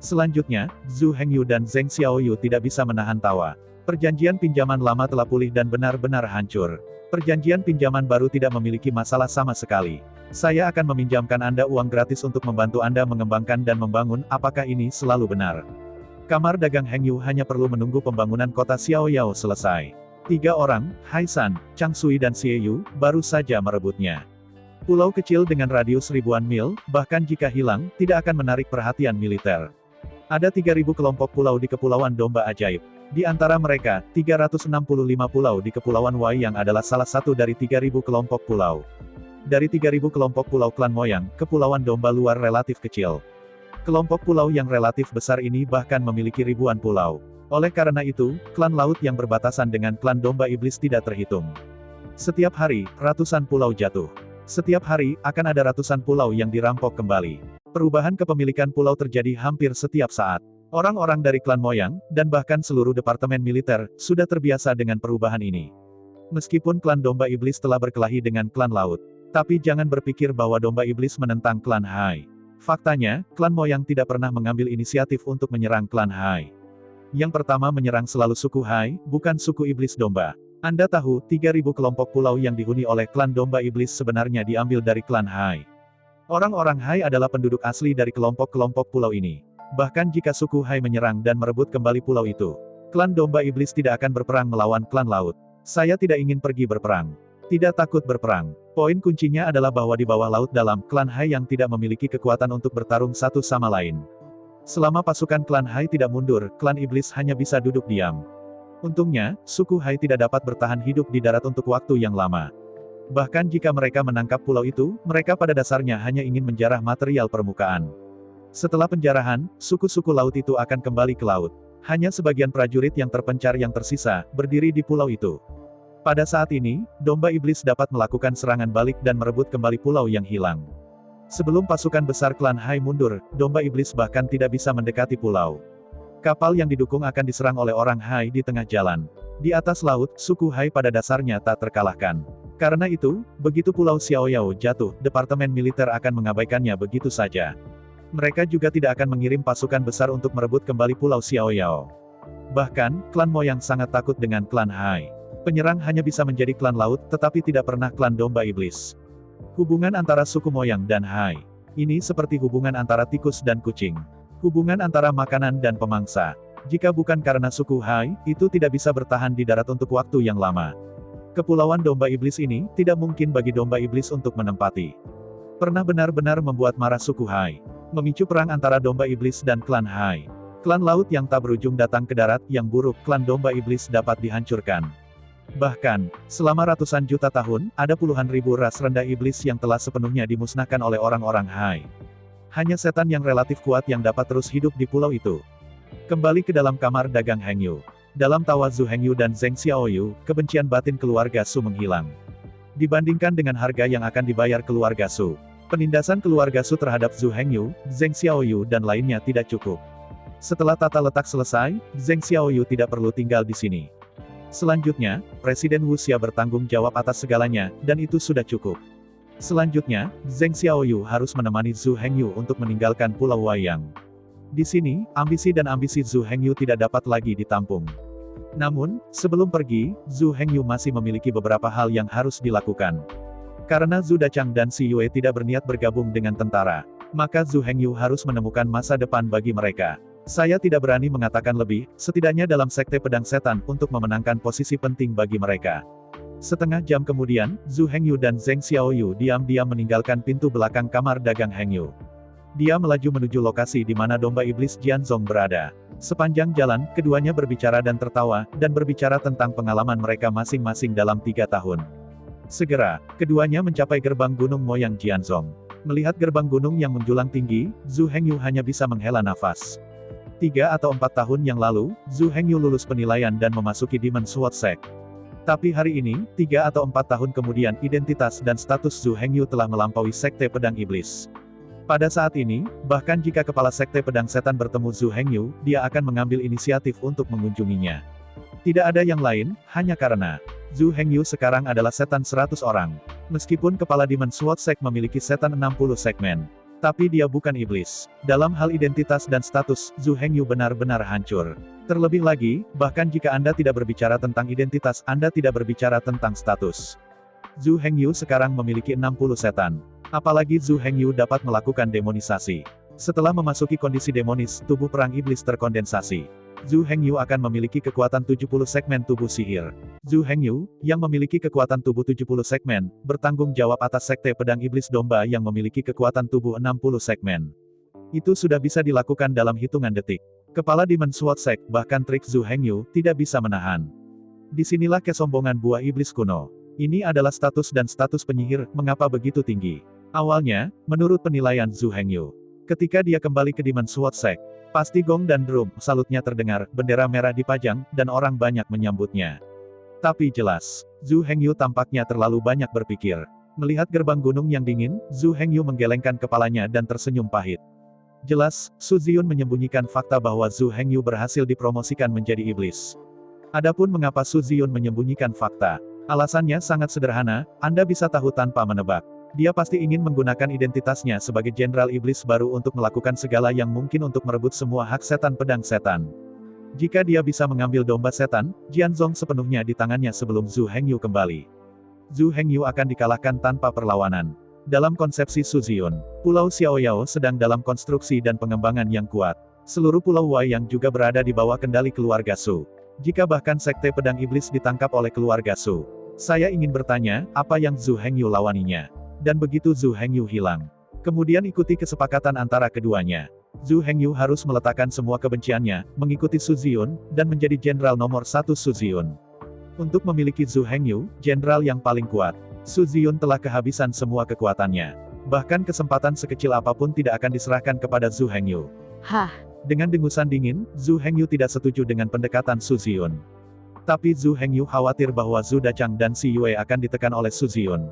Selanjutnya, Zhu Hengyu dan Zheng Xiaoyu tidak bisa menahan tawa. Perjanjian pinjaman lama telah pulih dan benar-benar hancur. Perjanjian pinjaman baru tidak memiliki masalah sama sekali. Saya akan meminjamkan Anda uang gratis untuk membantu Anda mengembangkan dan membangun, apakah ini selalu benar? Kamar dagang Heng Yu hanya perlu menunggu pembangunan kota Xiaoyao selesai. 3 orang, Hai San, Chang Sui dan Xie Yu, baru saja merebutnya. Pulau kecil dengan radius ribuan mil, bahkan jika hilang, tidak akan menarik perhatian militer. Ada 3.000 kelompok pulau di Kepulauan Domba Ajaib. Di antara mereka, 365 pulau di Kepulauan Wai yang adalah salah satu dari 3.000 kelompok pulau. Dari 3.000 kelompok pulau klan Moyang, Kepulauan Domba Luar relatif kecil. Kelompok pulau yang relatif besar ini bahkan memiliki ribuan pulau. Oleh karena itu, klan laut yang berbatasan dengan klan Domba Iblis tidak terhitung. Setiap hari, ratusan pulau jatuh. Setiap hari, akan ada ratusan pulau yang dirampok kembali. Perubahan kepemilikan pulau terjadi hampir setiap saat. Orang-orang dari klan Moyang, dan bahkan seluruh departemen militer, sudah terbiasa dengan perubahan ini. Meskipun klan Domba Iblis telah berkelahi dengan klan laut, tapi jangan berpikir bahwa Domba Iblis menentang klan Hai. Faktanya, klan Moyang tidak pernah mengambil inisiatif untuk menyerang klan Hai. Yang pertama menyerang selalu suku Hai, bukan suku Iblis Domba. Anda tahu, 3.000 kelompok pulau yang dihuni oleh klan Domba Iblis sebenarnya diambil dari klan Hai. Orang-orang Hai adalah penduduk asli dari kelompok-kelompok pulau ini. Bahkan jika suku Hai menyerang dan merebut kembali pulau itu, klan Domba Iblis tidak akan berperang melawan klan laut. Saya tidak ingin pergi berperang. Tidak takut berperang. Poin kuncinya adalah bahwa di bawah laut dalam, klan Hai yang tidak memiliki kekuatan untuk bertarung satu sama lain. Selama pasukan klan Hai tidak mundur, klan Iblis hanya bisa duduk diam. Untungnya, suku Hai tidak dapat bertahan hidup di darat untuk waktu yang lama. Bahkan jika mereka menangkap pulau itu, mereka pada dasarnya hanya ingin menjarah material permukaan. Setelah penjarahan, suku-suku laut itu akan kembali ke laut. Hanya sebagian prajurit yang terpencar yang tersisa, berdiri di pulau itu. Pada saat ini, Domba Iblis dapat melakukan serangan balik dan merebut kembali pulau yang hilang. Sebelum pasukan besar klan Hai mundur, Domba Iblis bahkan tidak bisa mendekati pulau. Kapal yang didukung akan diserang oleh orang Hai di tengah jalan. Di atas laut, suku Hai pada dasarnya tak terkalahkan. Karena itu, begitu pulau Xiaoyao jatuh, departemen militer akan mengabaikannya begitu saja. Mereka juga tidak akan mengirim pasukan besar untuk merebut kembali pulau Xiaoyao. Bahkan, klan Moyang sangat takut dengan klan Hai. Penyerang hanya bisa menjadi klan laut, tetapi tidak pernah klan Domba Iblis. Hubungan antara suku Moyang dan Hai. Ini seperti hubungan antara tikus dan kucing. Hubungan antara makanan dan pemangsa. Jika bukan karena suku Hai, itu tidak bisa bertahan di darat untuk waktu yang lama. Kepulauan Domba Iblis ini, tidak mungkin bagi Domba Iblis untuk menempati. Pernah benar-benar membuat marah suku Hai. Memicu perang antara Domba Iblis dan klan Hai. Klan laut yang tak berujung datang ke darat, yang buruk, klan Domba Iblis dapat dihancurkan. Bahkan, selama ratusan juta tahun, ada puluhan ribu ras rendah iblis yang telah sepenuhnya dimusnahkan oleh orang-orang Hai. Hanya setan yang relatif kuat yang dapat terus hidup di pulau itu. Kembali ke dalam kamar dagang Heng Yu. Dalam tawa Zhu Hengyu dan Zheng Xiaoyu, kebencian batin keluarga Su menghilang. Dibandingkan dengan harga yang akan dibayar keluarga Su, penindasan keluarga Su terhadap Zhu Hengyu, Zheng Xiaoyu dan lainnya tidak cukup. Setelah tata letak selesai, Zheng Xiaoyu tidak perlu tinggal di sini. Selanjutnya, Presiden Wu Xia bertanggung jawab atas segalanya, dan itu sudah cukup. Selanjutnya, Zheng Xiaoyu harus menemani Zhu Hengyu untuk meninggalkan Pulau Wayang. Di sini, ambisi dan ambisi Zhu Hengyu tidak dapat lagi ditampung. Namun, sebelum pergi, Zhu Hengyu masih memiliki beberapa hal yang harus dilakukan. Karena Zhu Dachang dan Si Yue tidak berniat bergabung dengan tentara, maka Zhu Hengyu harus menemukan masa depan bagi mereka. Saya tidak berani mengatakan lebih, setidaknya dalam sekte pedang setan, untuk memenangkan posisi penting bagi mereka. Setengah jam kemudian, Zhu Hengyu dan Zheng Xiaoyu diam-diam meninggalkan pintu belakang kamar dagang Hengyu. Dia melaju menuju lokasi di mana Domba Iblis Jianzong berada. Sepanjang jalan, keduanya berbicara dan tertawa, dan berbicara tentang pengalaman mereka masing-masing dalam 3 tahun. Segera, keduanya mencapai gerbang gunung Moyang Jianzhong. Melihat gerbang gunung yang menjulang tinggi, Zhu Hengyu hanya bisa menghela nafas. 3 atau 4 tahun yang lalu, Zhu Hengyu lulus penilaian dan memasuki Demon Sword Sect. Tapi hari ini, 3 atau 4 tahun kemudian identitas dan status Zhu Hengyu telah melampaui Sekte Pedang Iblis. Pada saat ini, bahkan jika kepala Sekte Pedang Setan bertemu Zhu Hengyu, dia akan mengambil inisiatif untuk mengunjunginya. Tidak ada yang lain, hanya karena Zhu Hengyu sekarang adalah setan 100 orang. Meskipun kepala Demon Sword Sect memiliki setan 60 segmen, tapi dia bukan iblis. Dalam hal identitas dan status, Zhu Hengyu benar-benar hancur. Terlebih lagi, bahkan jika Anda tidak berbicara tentang identitas, Anda tidak berbicara tentang status. Zhu Hengyu sekarang memiliki 60 setan. Apalagi Zhu Hengyu dapat melakukan demonisasi. Setelah memasuki kondisi demonis, tubuh perang iblis terkondensasi. Zhu Hengyu akan memiliki kekuatan 70 segmen tubuh sihir. Zhu Hengyu, yang memiliki kekuatan tubuh 70 segmen, bertanggung jawab atas Sekte Pedang Iblis Domba yang memiliki kekuatan tubuh 60 segmen. Itu sudah bisa dilakukan dalam hitungan detik. Kepala Demon Sword Sect, bahkan trik Zhu Hengyu, tidak bisa menahan. Disinilah kesombongan buah iblis kuno. Ini adalah status dan status penyihir, mengapa begitu tinggi? Awalnya, menurut penilaian Zhu Hengyu, ketika dia kembali ke Demon Sword Sect, pasti gong dan drum salutnya terdengar, bendera merah dipajang, dan orang banyak menyambutnya. Tapi jelas, Zhu Hengyu tampaknya terlalu banyak berpikir. Melihat gerbang gunung yang dingin, Zhu Hengyu menggelengkan kepalanya dan tersenyum pahit. Jelas, Su Ziyun menyembunyikan fakta bahwa Zhu Hengyu berhasil dipromosikan menjadi iblis. Adapun mengapa Su Ziyun menyembunyikan fakta, alasannya sangat sederhana, Anda bisa tahu tanpa menebak. Dia pasti ingin menggunakan identitasnya sebagai jenderal iblis baru untuk melakukan segala yang mungkin untuk merebut semua hak setan pedang setan. Jika dia bisa mengambil domba setan, Jianzhong sepenuhnya di tangannya sebelum Zhu Hengyu kembali. Zhu Hengyu akan dikalahkan tanpa perlawanan. Dalam konsepsi Su Ziyun, Pulau Xiaoyao sedang dalam konstruksi dan pengembangan yang kuat. Seluruh Pulau Wei yang juga berada di bawah kendali keluarga Su. Jika bahkan Sekte Pedang Iblis ditangkap oleh keluarga Su, saya ingin bertanya, apa yang Zhu Hengyu lawaninya? Dan begitu Zhu Hengyu hilang. Kemudian ikuti kesepakatan antara keduanya. Zhu Hengyu harus meletakkan semua kebenciannya, mengikuti Su Ziyun, dan menjadi jenderal nomor 1 Su Ziyun. Untuk memiliki Zhu Hengyu, jenderal yang paling kuat, Su Ziyun telah kehabisan semua kekuatannya. Bahkan kesempatan sekecil apapun tidak akan diserahkan kepada Zhu Hengyu. Hah? Dengan dengusan dingin, Zhu Hengyu tidak setuju dengan pendekatan Su Ziyun. Tapi Zhu Hengyu khawatir bahwa Zhu Dachang dan Si Yue akan ditekan oleh Su Ziyun.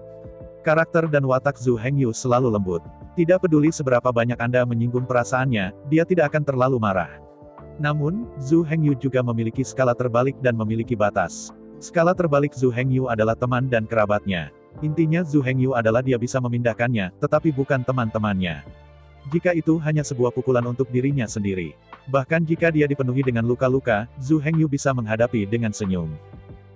Karakter dan watak Zhu Hengyu selalu lembut. Tidak peduli seberapa banyak Anda menyinggung perasaannya, dia tidak akan terlalu marah. Namun, Zhu Hengyu juga memiliki skala terbalik dan memiliki batas. Skala terbalik Zhu Hengyu adalah teman dan kerabatnya. Intinya Zhu Hengyu adalah dia bisa memindahkannya, tetapi bukan teman-temannya. Jika itu hanya sebuah pukulan untuk dirinya sendiri. Bahkan jika dia dipenuhi dengan luka-luka, Zhu Hengyu bisa menghadapi dengan senyum.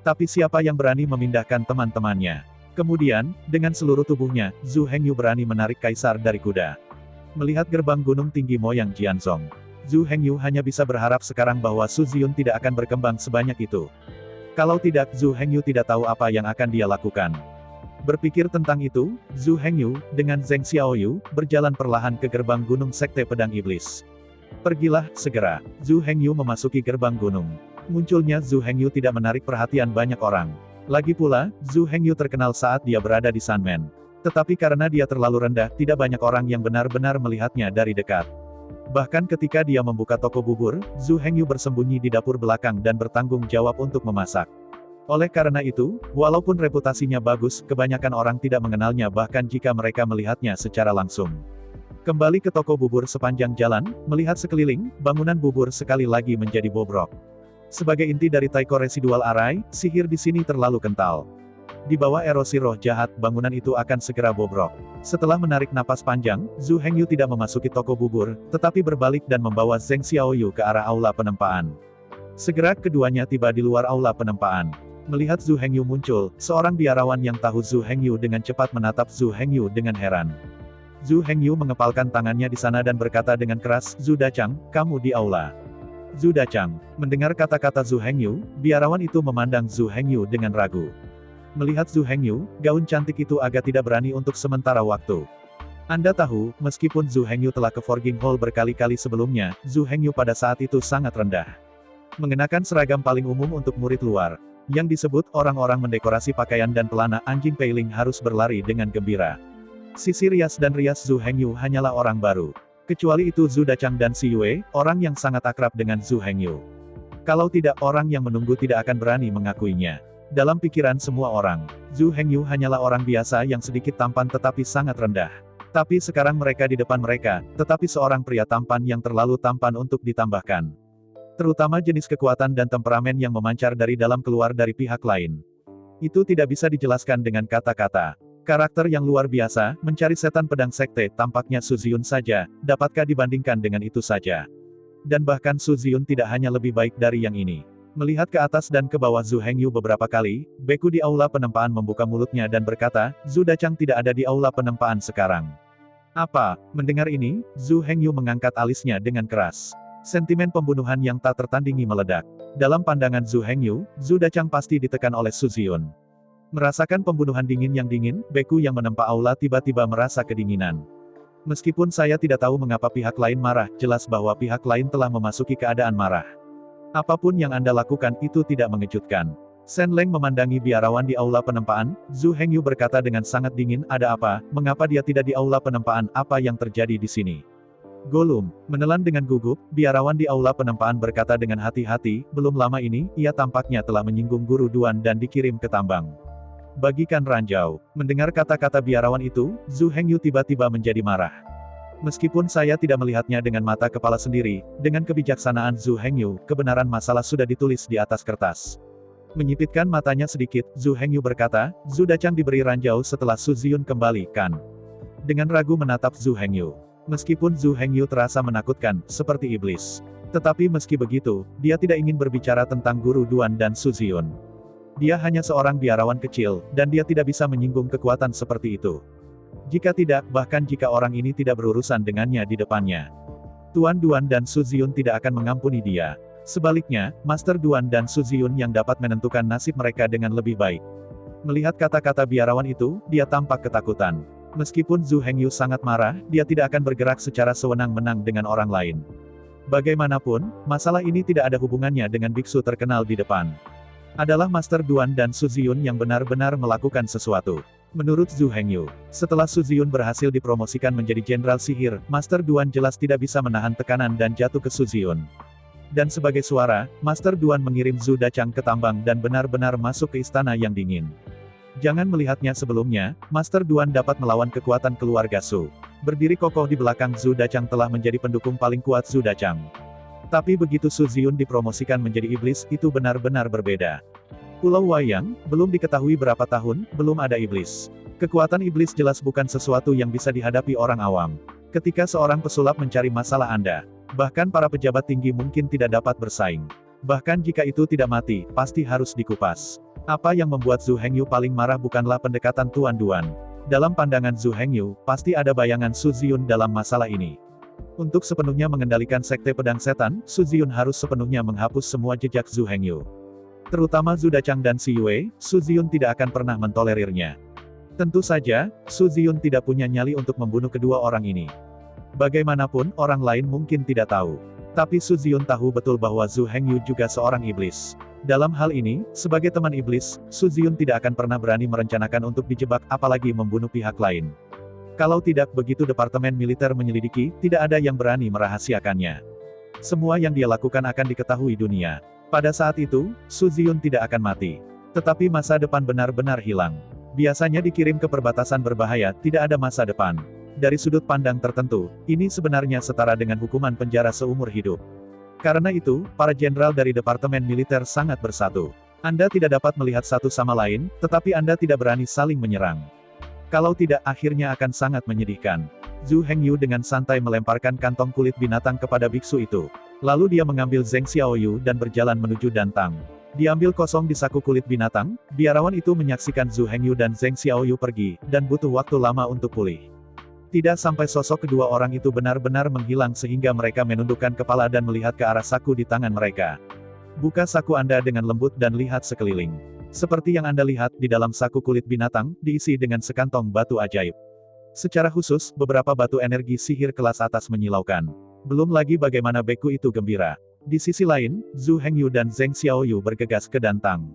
Tapi siapa yang berani memindahkan teman-temannya? Kemudian, dengan seluruh tubuhnya, Zhu Hengyu berani menarik kaisar dari kuda. Melihat gerbang gunung tinggi Moyang Jianzhong, Zhu Hengyu hanya bisa berharap sekarang bahwa Su Ziyun tidak akan berkembang sebanyak itu. Kalau tidak, Zhu Hengyu tidak tahu apa yang akan dia lakukan. Berpikir tentang itu, Zhu Hengyu, dengan Zheng Xiaoyu, berjalan perlahan ke gerbang gunung Sekte Pedang Iblis. Pergilah, segera. Zhu Hengyu memasuki gerbang gunung. Munculnya Zhu Hengyu tidak menarik perhatian banyak orang. Lagi pula, Zhu Hengyu terkenal saat dia berada di Sanmen. Tetapi karena dia terlalu rendah, tidak banyak orang yang benar-benar melihatnya dari dekat. Bahkan ketika dia membuka toko bubur, Zhu Hengyu bersembunyi di dapur belakang dan bertanggung jawab untuk memasak. Oleh karena itu, walaupun reputasinya bagus, kebanyakan orang tidak mengenalnya bahkan jika mereka melihatnya secara langsung. Kembali ke toko bubur sepanjang jalan, melihat sekeliling, bangunan bubur sekali lagi menjadi bobrok. Sebagai inti dari Taiko Residual Array, sihir di sini terlalu kental. Di bawah erosi roh jahat, bangunan itu akan segera bobrok. Setelah menarik napas panjang, Zhu Hengyu tidak memasuki toko bubur, tetapi berbalik dan membawa Zheng Xiaoyu ke arah aula penempaan. Segera keduanya tiba di luar aula penempaan. Melihat Zhu Hengyu muncul, seorang biarawan yang tahu Zhu Hengyu dengan cepat menatap Zhu Hengyu dengan heran. Zhu Hengyu mengepalkan tangannya di sana dan berkata dengan keras, "Zhu Dachang, kamu di aula." Zhu Dachang. Mendengar kata-kata Zhu Hengyu, biarawan itu memandang Zhu Hengyu dengan ragu. Melihat Zhu Hengyu, gaun cantik itu agak tidak berani untuk sementara waktu. Anda tahu, meskipun Zhu Hengyu telah ke Forging Hall berkali-kali sebelumnya, Zhu Hengyu pada saat itu sangat rendah. Mengenakan seragam paling umum untuk murid luar. Yang disebut orang-orang mendekorasi pakaian dan pelana anjing Peiling harus berlari dengan gembira. Sisi rias dan rias Zhu Hengyu hanyalah orang baru. Kecuali itu Zhu Dachang dan Si Yue, orang yang sangat akrab dengan Zhu Hengyu. Kalau tidak, orang yang menunggu tidak akan berani mengakuinya. Dalam pikiran semua orang, Zhu Hengyu hanyalah orang biasa yang sedikit tampan tetapi sangat rendah. Tapi sekarang mereka di depan mereka, tetapi seorang pria tampan yang terlalu tampan untuk ditambahkan. Terutama jenis kekuatan dan temperamen yang memancar dari dalam keluar dari pihak lain. Itu tidak bisa dijelaskan dengan kata-kata. Karakter yang luar biasa, mencari setan pedang sekte, tampaknya Su Ziyun saja, dapatkah dibandingkan dengan itu saja? Dan bahkan Su Ziyun tidak hanya lebih baik dari yang ini. Melihat ke atas dan ke bawah Zhu Hengyu beberapa kali, beku di aula penempaan membuka mulutnya dan berkata, Zhu Dachang tidak ada di aula penempaan sekarang. Apa? Mendengar ini, Zhu Hengyu mengangkat alisnya dengan keras. Sentimen pembunuhan yang tak tertandingi meledak. Dalam pandangan Zhu Hengyu, Zhu Dachang pasti ditekan oleh Su Ziyun. Merasakan pembunuhan dingin yang dingin, beku yang menempa aula tiba-tiba merasa kedinginan. Meskipun saya tidak tahu mengapa pihak lain marah, jelas bahwa pihak lain telah memasuki keadaan marah. Apapun yang Anda lakukan itu tidak mengejutkan. Shen Leng memandangi biarawan di aula penempaan, Zhu Hengyu berkata dengan sangat dingin, ada apa, mengapa dia tidak di aula penempaan, apa yang terjadi di sini? Gollum, menelan dengan gugup, biarawan di aula penempaan berkata dengan hati-hati, belum lama ini, ia tampaknya telah menyinggung Guru Duan dan dikirim ke tambang. Bagikan ranjau. Mendengar kata-kata biarawan itu, Zhu Hengyu tiba-tiba menjadi marah. Meskipun saya tidak melihatnya dengan mata kepala sendiri, dengan kebijaksanaan Zhu Hengyu, kebenaran masalah sudah ditulis di atas kertas. Menyipitkan matanya sedikit, Zhu Hengyu berkata, Zhu Dachang diberi ranjau setelah Su Ziyun kembali, kan? Dengan ragu menatap Zhu Hengyu. Meskipun Zhu Hengyu terasa menakutkan, seperti iblis. Tetapi meski begitu, dia tidak ingin berbicara tentang Guru Duan dan Su Ziyun. Dia hanya seorang biarawan kecil, dan dia tidak bisa menyinggung kekuatan seperti itu. Jika tidak, bahkan jika orang ini tidak berurusan dengannya di depannya, Tuan Duan dan Su Ziyun tidak akan mengampuni dia. Sebaliknya, Master Duan dan Su Ziyun yang dapat menentukan nasib mereka dengan lebih baik. Melihat kata-kata biarawan itu, dia tampak ketakutan. Meskipun Zhu Hengyu sangat marah, dia tidak akan bergerak secara sewenang-wenang dengan orang lain. Bagaimanapun, masalah ini tidak ada hubungannya dengan biksu terkenal di depan. Adalah Master Duan dan Su Ziyun yang benar-benar melakukan sesuatu. Menurut Zhu Hengyu, setelah Su Ziyun berhasil dipromosikan menjadi Jenderal Sihir, Master Duan jelas tidak bisa menahan tekanan dan jatuh ke Su Ziyun. Dan sebagai suara, Master Duan mengirim Zhu Dachang ke tambang dan benar-benar masuk ke istana yang dingin. Jangan melihatnya sebelumnya, Master Duan dapat melawan kekuatan keluarga Su. Berdiri kokoh di belakang Zhu Dachang telah menjadi pendukung paling kuat Zhu Dachang. Tapi begitu Su Ziyun dipromosikan menjadi iblis, itu benar-benar berbeda. Pulau Wayang, belum diketahui berapa tahun, belum ada iblis. Kekuatan iblis jelas bukan sesuatu yang bisa dihadapi orang awam. Ketika seorang pesulap mencari masalah Anda, bahkan para pejabat tinggi mungkin tidak dapat bersaing. Bahkan jika itu tidak mati, pasti harus dikupas. Apa yang membuat Zhu Hengyu paling marah bukanlah pendekatan Tuan Duan. Dalam pandangan Zhu Hengyu, pasti ada bayangan Su Ziyun dalam masalah ini. Untuk sepenuhnya mengendalikan Sekte Pedang Setan, Su Ziyun harus sepenuhnya menghapus semua jejak Zhu Hengyu. Terutama Zhu Dachang dan Si Yue, Su Ziyun tidak akan pernah mentolerirnya. Tentu saja, Su Ziyun tidak punya nyali untuk membunuh kedua orang ini. Bagaimanapun, orang lain mungkin tidak tahu. Tapi Su Ziyun tahu betul bahwa Zhu Hengyu juga seorang iblis. Dalam hal ini, sebagai teman iblis, Su Ziyun tidak akan pernah berani merencanakan untuk dijebak, apalagi membunuh pihak lain. Kalau tidak, begitu Departemen Militer menyelidiki, tidak ada yang berani merahasiakannya. Semua yang dia lakukan akan diketahui dunia. Pada saat itu, Su Ziyun tidak akan mati. Tetapi masa depan benar-benar hilang. Biasanya dikirim ke perbatasan berbahaya, tidak ada masa depan. Dari sudut pandang tertentu, ini sebenarnya setara dengan hukuman penjara seumur hidup. Karena itu, para jenderal dari Departemen Militer sangat bersatu. Anda tidak dapat melihat satu sama lain, tetapi Anda tidak berani saling menyerang. Kalau tidak, akhirnya akan sangat menyedihkan. Zhu Hengyu dengan santai melemparkan kantong kulit binatang kepada biksu itu. Lalu dia mengambil Zheng Xiaoyu dan berjalan menuju Dantang. Diambil kosong di saku kulit binatang, biarawan itu menyaksikan Zhu Hengyu dan Zheng Xiaoyu pergi, dan butuh waktu lama untuk pulih. Tidak sampai sosok kedua orang itu benar-benar menghilang sehingga mereka menundukkan kepala dan melihat ke arah saku di tangan mereka. Buka saku Anda dengan lembut dan lihat sekeliling. Seperti yang Anda lihat, di dalam saku kulit binatang, diisi dengan sekantong batu ajaib. Secara khusus, beberapa batu energi sihir kelas atas menyilaukan. Belum lagi bagaimana beku itu gembira. Di sisi lain, Zhu Hengyu dan Zheng Xiaoyu bergegas ke Dantang.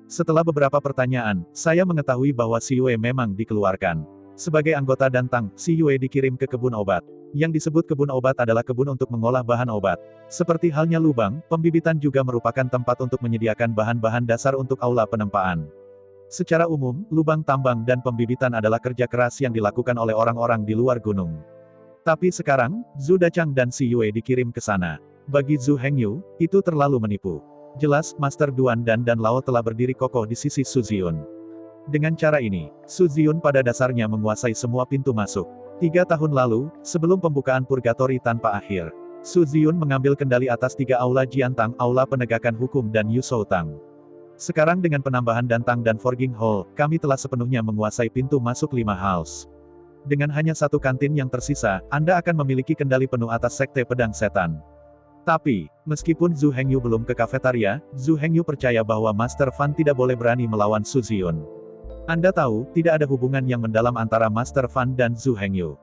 Setelah beberapa pertanyaan, saya mengetahui bahwa Si Yue memang dikeluarkan. Sebagai anggota Dantang, Si Yue dikirim ke kebun obat. Yang disebut kebun obat adalah kebun untuk mengolah bahan obat. Seperti halnya lubang, pembibitan juga merupakan tempat untuk menyediakan bahan-bahan dasar untuk aula penempaan. Secara umum, lubang tambang dan pembibitan adalah kerja keras yang dilakukan oleh orang-orang di luar gunung. Tapi sekarang, Zhu Dachang dan Si Yue dikirim ke sana. Bagi Zhu Hengyu, itu terlalu menipu. Jelas, Master Duan dan Lao telah berdiri kokoh di sisi Su Ziyun. Dengan cara ini, Su Ziyun pada dasarnya menguasai semua pintu masuk. 3 tahun lalu, sebelum pembukaan purgatori tanpa akhir, Su Ziyun mengambil kendali atas 3 aula Jiantang, aula penegakan hukum dan Yu Shou Tang. Sekarang dengan penambahan Dantang dan Forging Hall, kami telah sepenuhnya menguasai pintu masuk 5 house. Dengan hanya 1 kantin yang tersisa, Anda akan memiliki kendali penuh atas Sekte Pedang Setan. Tapi, meskipun Zhu Hengyu belum ke kafetaria, Zhu Hengyu percaya bahwa Master Fan tidak boleh berani melawan Su Ziyun. Anda tahu, tidak ada hubungan yang mendalam antara Master Fan dan Zhu Hengyu.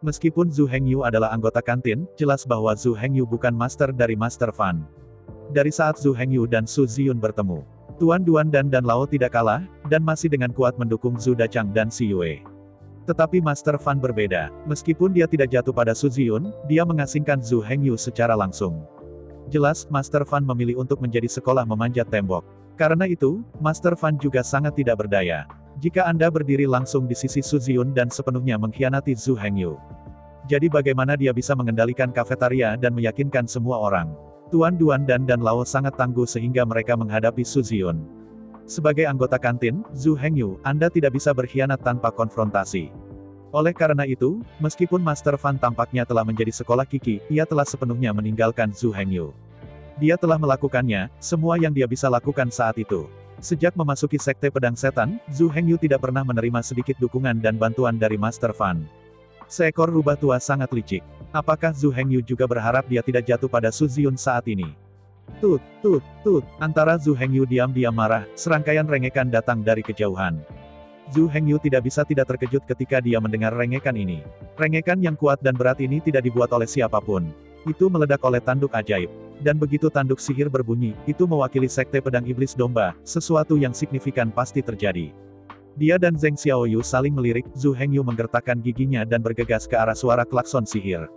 Meskipun Zhu Hengyu adalah anggota kantin, jelas bahwa Zhu Hengyu bukan master dari Master Fan. Dari saat Zhu Hengyu dan Su Ziyun bertemu, Tuan Duan dan Lao tidak kalah, dan masih dengan kuat mendukung Zhu Dachang dan Si Yue. Tetapi Master Fan berbeda. Meskipun dia tidak jatuh pada Su Ziyun, dia mengasingkan Zhu Hengyu secara langsung. Jelas, Master Fan memilih untuk menjadi sekolah memanjat tembok. Karena itu, Master Fan juga sangat tidak berdaya. Jika Anda berdiri langsung di sisi Su Ziyun dan sepenuhnya mengkhianati Zhu Hengyu. Jadi bagaimana dia bisa mengendalikan kafetaria dan meyakinkan semua orang? Tuan Duan dan Lao sangat tangguh sehingga mereka menghadapi Su Ziyun. Sebagai anggota kantin, Zhu Hengyu, Anda tidak bisa berkhianat tanpa konfrontasi. Oleh karena itu, meskipun Master Fan tampaknya telah menjadi sekolah Kiki, ia telah sepenuhnya meninggalkan Zhu Hengyu. Dia telah melakukannya, semua yang dia bisa lakukan saat itu. Sejak memasuki Sekte Pedang Setan, Zhu Hengyu tidak pernah menerima sedikit dukungan dan bantuan dari Master Fan. Seekor rubah tua sangat licik. Apakah Zhu Hengyu juga berharap dia tidak jatuh pada Su Ziyun saat ini? Tut, antara Zhu Hengyu diam-diam marah, serangkaian rengekan datang dari kejauhan. Zhu Hengyu tidak bisa tidak terkejut ketika dia mendengar rengekan ini. Rengekan yang kuat dan berat ini tidak dibuat oleh siapapun. Itu meledak oleh tanduk ajaib. Dan begitu tanduk sihir berbunyi, itu mewakili Sekte Pedang Iblis Domba, sesuatu yang signifikan pasti terjadi. Dia dan Zheng Xiaoyu saling melirik, Zhu Hengyu menggertakkan giginya dan bergegas ke arah suara klakson sihir.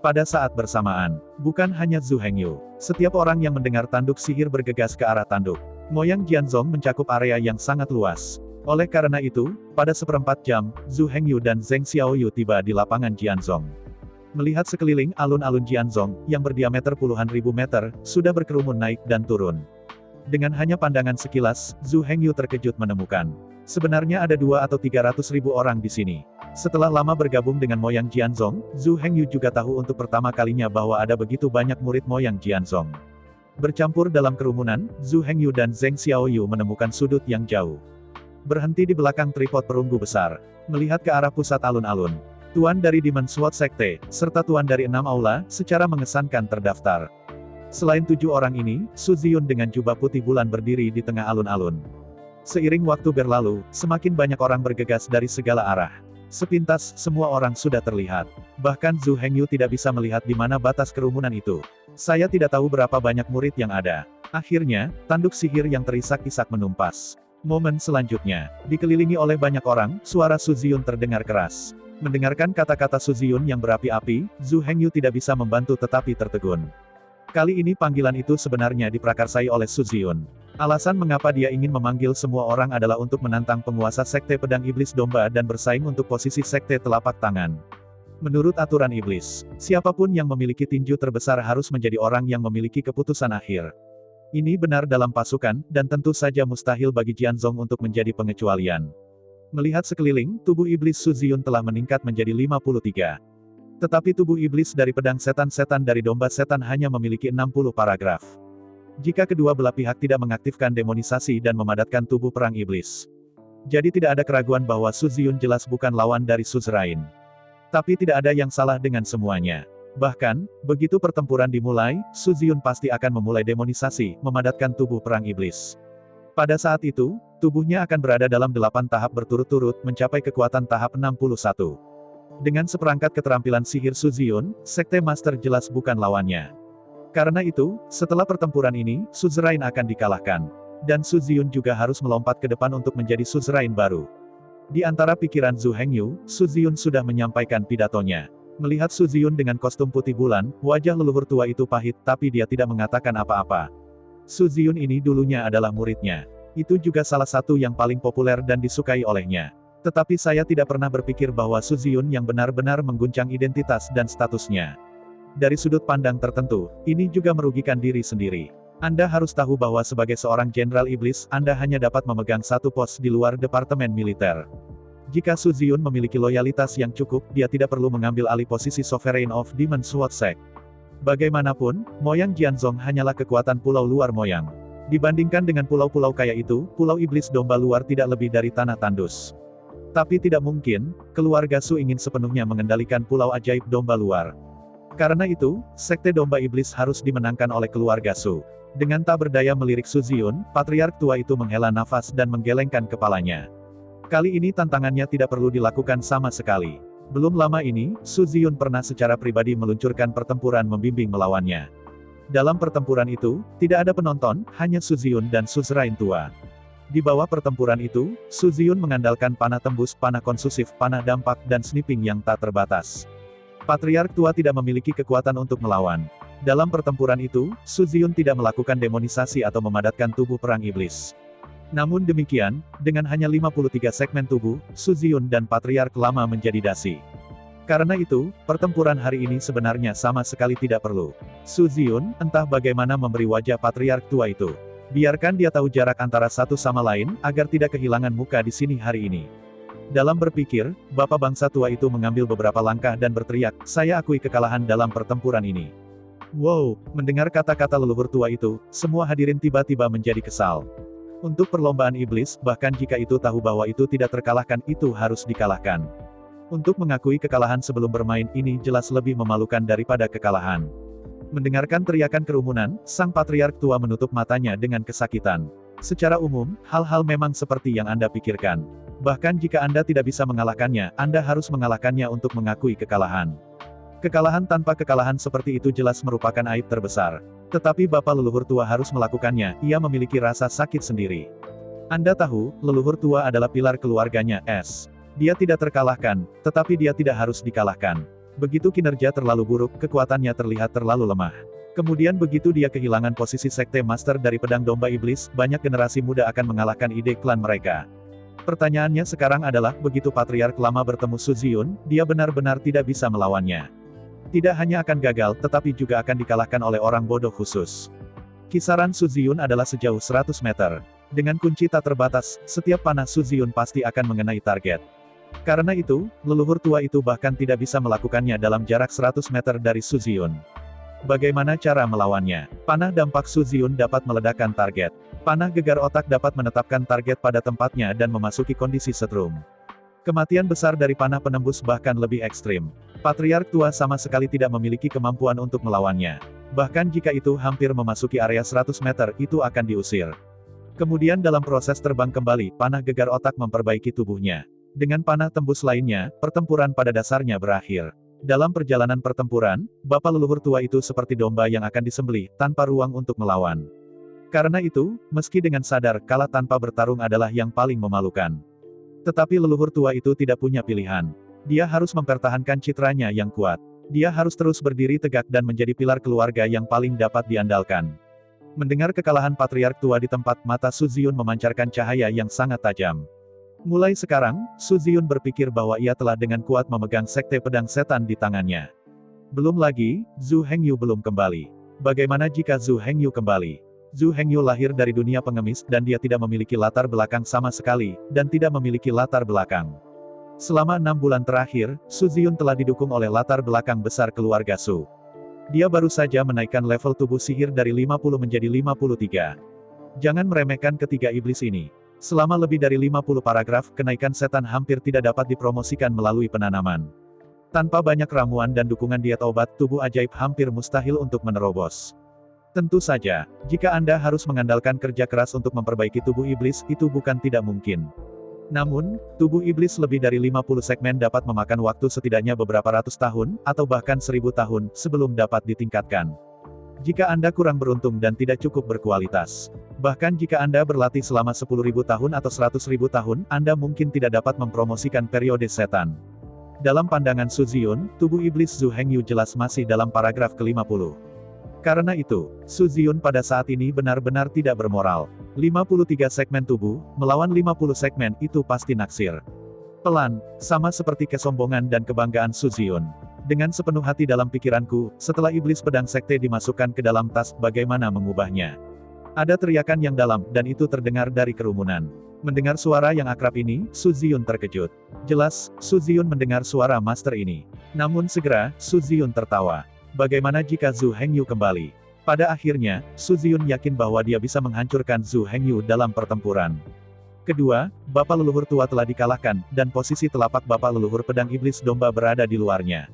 Pada saat bersamaan, bukan hanya Zhu Hengyu, setiap orang yang mendengar tanduk sihir bergegas ke arah tanduk. Moyang Jianzong mencakup area yang sangat luas. Oleh karena itu, pada seperempat jam, Zhu Hengyu dan Zheng Xiaoyu tiba di lapangan Jianzong. Melihat sekeliling alun-alun Jianzong, yang berdiameter puluhan ribu meter, sudah berkerumun naik dan turun. Dengan hanya pandangan sekilas, Zhu Hengyu terkejut menemukan. Sebenarnya ada 2 atau 300 ribu orang di sini. Setelah lama bergabung dengan Moyang Jianzong, Zhu Hengyu juga tahu untuk pertama kalinya bahwa ada begitu banyak murid Moyang Jianzong. Bercampur dalam kerumunan, Zhu Hengyu dan Zheng Xiaoyu menemukan sudut yang jauh. Berhenti di belakang tripod perunggu besar. Melihat ke arah pusat alun-alun. Tuan dari Demon Sword Sekte, serta tuan dari 6 aula, secara mengesankan terdaftar. Selain 7 orang ini, Su Ziyun dengan jubah putih bulan berdiri di tengah alun-alun. Seiring waktu berlalu, semakin banyak orang bergegas dari segala arah. Sepintas, semua orang sudah terlihat. Bahkan Zhu Hengyu tidak bisa melihat di mana batas kerumunan itu. Saya tidak tahu berapa banyak murid yang ada. Akhirnya, tanduk sihir yang terisak-isak menumpas. Momen selanjutnya, dikelilingi oleh banyak orang, suara Su Ziyun terdengar keras. Mendengarkan kata-kata Su Ziyun yang berapi-api, Zhu Hengyu tidak bisa membantu tetapi tertegun. Kali ini panggilan itu sebenarnya diprakarsai oleh Su Ziyun. Alasan mengapa dia ingin memanggil semua orang adalah untuk menantang penguasa Sekte Pedang Iblis Domba dan bersaing untuk posisi Sekte Telapak Tangan. Menurut aturan iblis, siapapun yang memiliki tinju terbesar harus menjadi orang yang memiliki keputusan akhir. Ini benar dalam pasukan, dan tentu saja mustahil bagi Jianzong untuk menjadi pengecualian. Melihat sekeliling, tubuh iblis Su Ziyun telah meningkat menjadi 53. Tetapi tubuh iblis dari pedang setan-setan dari domba setan hanya memiliki 60 paragraf. Jika kedua belah pihak tidak mengaktifkan demonisasi dan memadatkan tubuh perang iblis. Jadi tidak ada keraguan bahwa Su Ziyun jelas bukan lawan dari Suzerain. Tapi tidak ada yang salah dengan semuanya. Bahkan, begitu pertempuran dimulai, Su Ziyun pasti akan memulai demonisasi, memadatkan tubuh perang iblis. Pada saat itu, tubuhnya akan berada dalam 8 tahap berturut-turut, mencapai kekuatan tahap 61. Dengan seperangkat keterampilan sihir Su Ziyun, Sekte Master jelas bukan lawannya. Karena itu, setelah pertempuran ini, Suzerain akan dikalahkan. Dan Su Ziyun juga harus melompat ke depan untuk menjadi suzerain baru. Di antara pikiran Zhu Hengyu, Su Ziyun sudah menyampaikan pidatonya. Melihat Su Ziyun dengan kostum putih bulan, wajah leluhur tua itu pahit tapi dia tidak mengatakan apa-apa. Su Ziyun ini dulunya adalah muridnya. Itu juga salah satu yang paling populer dan disukai olehnya. Tetapi saya tidak pernah berpikir bahwa Su Ziyun yang benar-benar mengguncang identitas dan statusnya. Dari sudut pandang tertentu, ini juga merugikan diri sendiri. Anda harus tahu bahwa sebagai seorang jenderal iblis, Anda hanya dapat memegang satu pos di luar departemen militer. Jika Su Ziyun memiliki loyalitas yang cukup, dia tidak perlu mengambil alih posisi Sovereign of Demon Sword Sect. Bagaimanapun, Moyang Jianzong hanyalah kekuatan pulau luar Moyang. Dibandingkan dengan pulau-pulau kaya itu, pulau iblis domba luar tidak lebih dari tanah tandus. Tapi tidak mungkin, keluarga Su ingin sepenuhnya mengendalikan pulau ajaib domba luar. Karena itu, sekte domba iblis harus dimenangkan oleh keluarga Su. Dengan tak berdaya melirik Su Ziyun, patriark tua itu menghela nafas dan menggelengkan kepalanya. Kali ini tantangannya tidak perlu dilakukan sama sekali. Belum lama ini, Su Ziyun pernah secara pribadi meluncurkan pertempuran membimbing melawannya. Dalam pertempuran itu, tidak ada penonton, hanya Su Ziyun dan suzerain tua. Di bawah pertempuran itu, Su Ziyun mengandalkan panah tembus, panah konsusif, panah dampak, dan sniping yang tak terbatas. Patriark tua tidak memiliki kekuatan untuk melawan. Dalam pertempuran itu, Su Ziyun tidak melakukan demonisasi atau memadatkan tubuh perang iblis. Namun demikian, dengan hanya 53 segmen tubuh, Su Ziyun dan Patriark Lama menjadi dasi. Karena itu, pertempuran hari ini sebenarnya sama sekali tidak perlu. Su Ziyun, entah bagaimana memberi wajah Patriark tua itu. Biarkan dia tahu jarak antara satu sama lain, agar tidak kehilangan muka di sini hari ini. Dalam berpikir, bapak bangsa tua itu mengambil beberapa langkah dan berteriak, "Saya akui kekalahan dalam pertempuran ini." Wow, mendengar kata-kata leluhur tua itu, semua hadirin tiba-tiba menjadi kesal. Untuk perlombaan iblis, bahkan jika itu tahu bahwa itu tidak terkalahkan, itu harus dikalahkan. Untuk mengakui kekalahan sebelum bermain ini jelas lebih memalukan daripada kekalahan. Mendengarkan teriakan kerumunan, sang patriark tua menutup matanya dengan kesakitan. Secara umum, hal-hal memang seperti yang Anda pikirkan. Bahkan jika Anda tidak bisa mengalahkannya, Anda harus mengalahkannya untuk mengakui kekalahan. Kekalahan tanpa kekalahan seperti itu jelas merupakan aib terbesar. Tetapi bapak leluhur tua harus melakukannya, ia memiliki rasa sakit sendiri. Anda tahu, leluhur tua adalah pilar keluarganya, S. Dia tidak terkalahkan, tetapi dia tidak harus dikalahkan. Begitu kinerja terlalu buruk, kekuatannya terlihat terlalu lemah. Kemudian begitu dia kehilangan posisi sekte master dari pedang domba iblis, banyak generasi muda akan mengalahkan ide klan mereka. Pertanyaannya sekarang adalah, begitu Patriark Lama bertemu Su Ziyun, dia benar-benar tidak bisa melawannya. Tidak hanya akan gagal, tetapi juga akan dikalahkan oleh orang bodoh khusus. Kisaran Su Ziyun adalah sejauh 100 meter. Dengan kunci tak terbatas, setiap panah Su Ziyun pasti akan mengenai target. Karena itu, leluhur tua itu bahkan tidak bisa melakukannya dalam jarak 100 meter dari Su Ziyun. Bagaimana cara melawannya? Panah dampak Su Ziyun dapat meledakkan target. Panah gegar otak dapat menetapkan target pada tempatnya dan memasuki kondisi setrum. Kematian besar dari panah penembus bahkan lebih ekstrim. Patriark tua sama sekali tidak memiliki kemampuan untuk melawannya. Bahkan jika itu hampir memasuki area 100 meter, itu akan diusir. Kemudian dalam proses terbang kembali, panah gegar otak memperbaiki tubuhnya. Dengan panah tembus lainnya, pertempuran pada dasarnya berakhir. Dalam perjalanan pertempuran, bapak leluhur tua itu seperti domba yang akan disembelih, tanpa ruang untuk melawan. Karena itu, meski dengan sadar, kalah tanpa bertarung adalah yang paling memalukan. Tetapi leluhur tua itu tidak punya pilihan. Dia harus mempertahankan citranya yang kuat. Dia harus terus berdiri tegak dan menjadi pilar keluarga yang paling dapat diandalkan. Mendengar kekalahan patriark tua di tempat, mata Su Ziyun memancarkan cahaya yang sangat tajam. Mulai sekarang, Su Ziyun berpikir bahwa ia telah dengan kuat memegang sekte pedang setan di tangannya. Belum lagi, Zhu Hengyu belum kembali. Bagaimana jika Zhu Hengyu kembali? Zhu Hengyu lahir dari dunia pengemis dan dia tidak memiliki latar belakang sama sekali, dan tidak memiliki latar belakang. Selama 6 bulan terakhir, Su Ziyun telah didukung oleh latar belakang besar keluarga Su. Dia baru saja menaikkan level tubuh sihir dari 50 menjadi 53. Jangan meremehkan ketiga iblis ini. Selama lebih dari 50 paragraf, kenaikan setan hampir tidak dapat dipromosikan melalui penanaman. Tanpa banyak ramuan dan dukungan diet obat, tubuh ajaib hampir mustahil untuk menerobos. Tentu saja, jika Anda harus mengandalkan kerja keras untuk memperbaiki tubuh iblis, itu bukan tidak mungkin. Namun, tubuh iblis lebih dari 50 segmen dapat memakan waktu setidaknya beberapa ratus tahun, atau bahkan 1000 tahun, sebelum dapat ditingkatkan. Jika Anda kurang beruntung dan tidak cukup berkualitas, Bahkan jika Anda berlatih selama 10.000 tahun atau 100.000 tahun, Anda mungkin tidak dapat mempromosikan periode setan. Dalam pandangan Su Ziyun, tubuh iblis Zhu Hengyu jelas masih dalam paragraf ke-50. Karena itu, Su Ziyun pada saat ini benar-benar tidak bermoral. 53 segmen tubuh, melawan 50 segmen itu pasti naksir. Pelan, sama seperti kesombongan dan kebanggaan Su Ziyun. Dengan sepenuh hati dalam pikiranku, setelah iblis pedang sekte dimasukkan ke dalam tas, bagaimana mengubahnya? Ada teriakan yang dalam, dan itu terdengar dari kerumunan. Mendengar suara yang akrab ini, Su Ziyun terkejut. Jelas, Su Ziyun mendengar suara master ini. Namun segera, Su Ziyun tertawa. Bagaimana jika Zhu Hengyu kembali? Pada akhirnya, Su Ziyun yakin bahwa dia bisa menghancurkan Zhu Hengyu dalam pertempuran. Kedua, Bapak Leluhur tua telah dikalahkan, dan posisi telapak Bapak Leluhur pedang iblis domba berada di luarnya.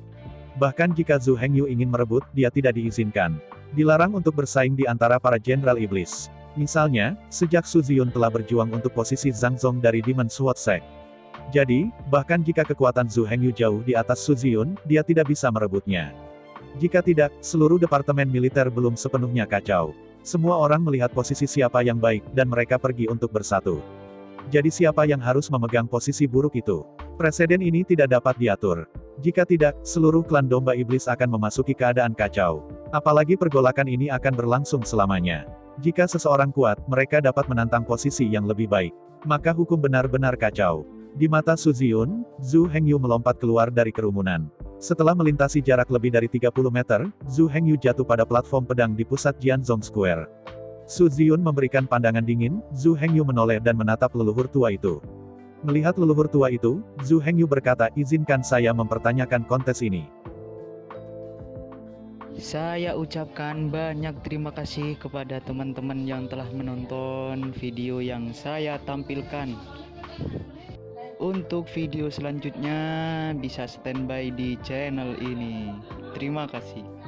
Bahkan jika Zhu Hengyu ingin merebut, dia tidak diizinkan. Dilarang untuk bersaing di antara para jenderal iblis. Misalnya, sejak Su Ziyun telah berjuang untuk posisi Zhang Zong dari Demon Sword Sect. Jadi, bahkan jika kekuatan Zhu Hengyu jauh di atas Su Ziyun, dia tidak bisa merebutnya. Jika tidak, seluruh departemen militer belum sepenuhnya kacau. Semua orang melihat posisi siapa yang baik, dan mereka pergi untuk bersatu. Jadi siapa yang harus memegang posisi buruk itu? Presiden ini tidak dapat diatur. Jika tidak, seluruh klan domba iblis akan memasuki keadaan kacau. Apalagi pergolakan ini akan berlangsung selamanya. Jika seseorang kuat, mereka dapat menantang posisi yang lebih baik. Maka hukum benar-benar kacau. Di mata Su Ziyun, Zhu Hengyu melompat keluar dari kerumunan. Setelah melintasi jarak lebih dari 30 meter, Zhu Hengyu jatuh pada platform pedang di pusat Jianzhong Square. Su Ziyun memberikan pandangan dingin, Zhu Hengyu menoleh dan menatap leluhur tua itu. Melihat leluhur tua itu, Zhu Hengyu berkata, izinkan saya mempertanyakan kontes ini. Saya ucapkan banyak terima kasih kepada teman-teman yang telah menonton video yang saya tampilkan. Untuk video selanjutnya bisa standby di channel ini. Terima kasih.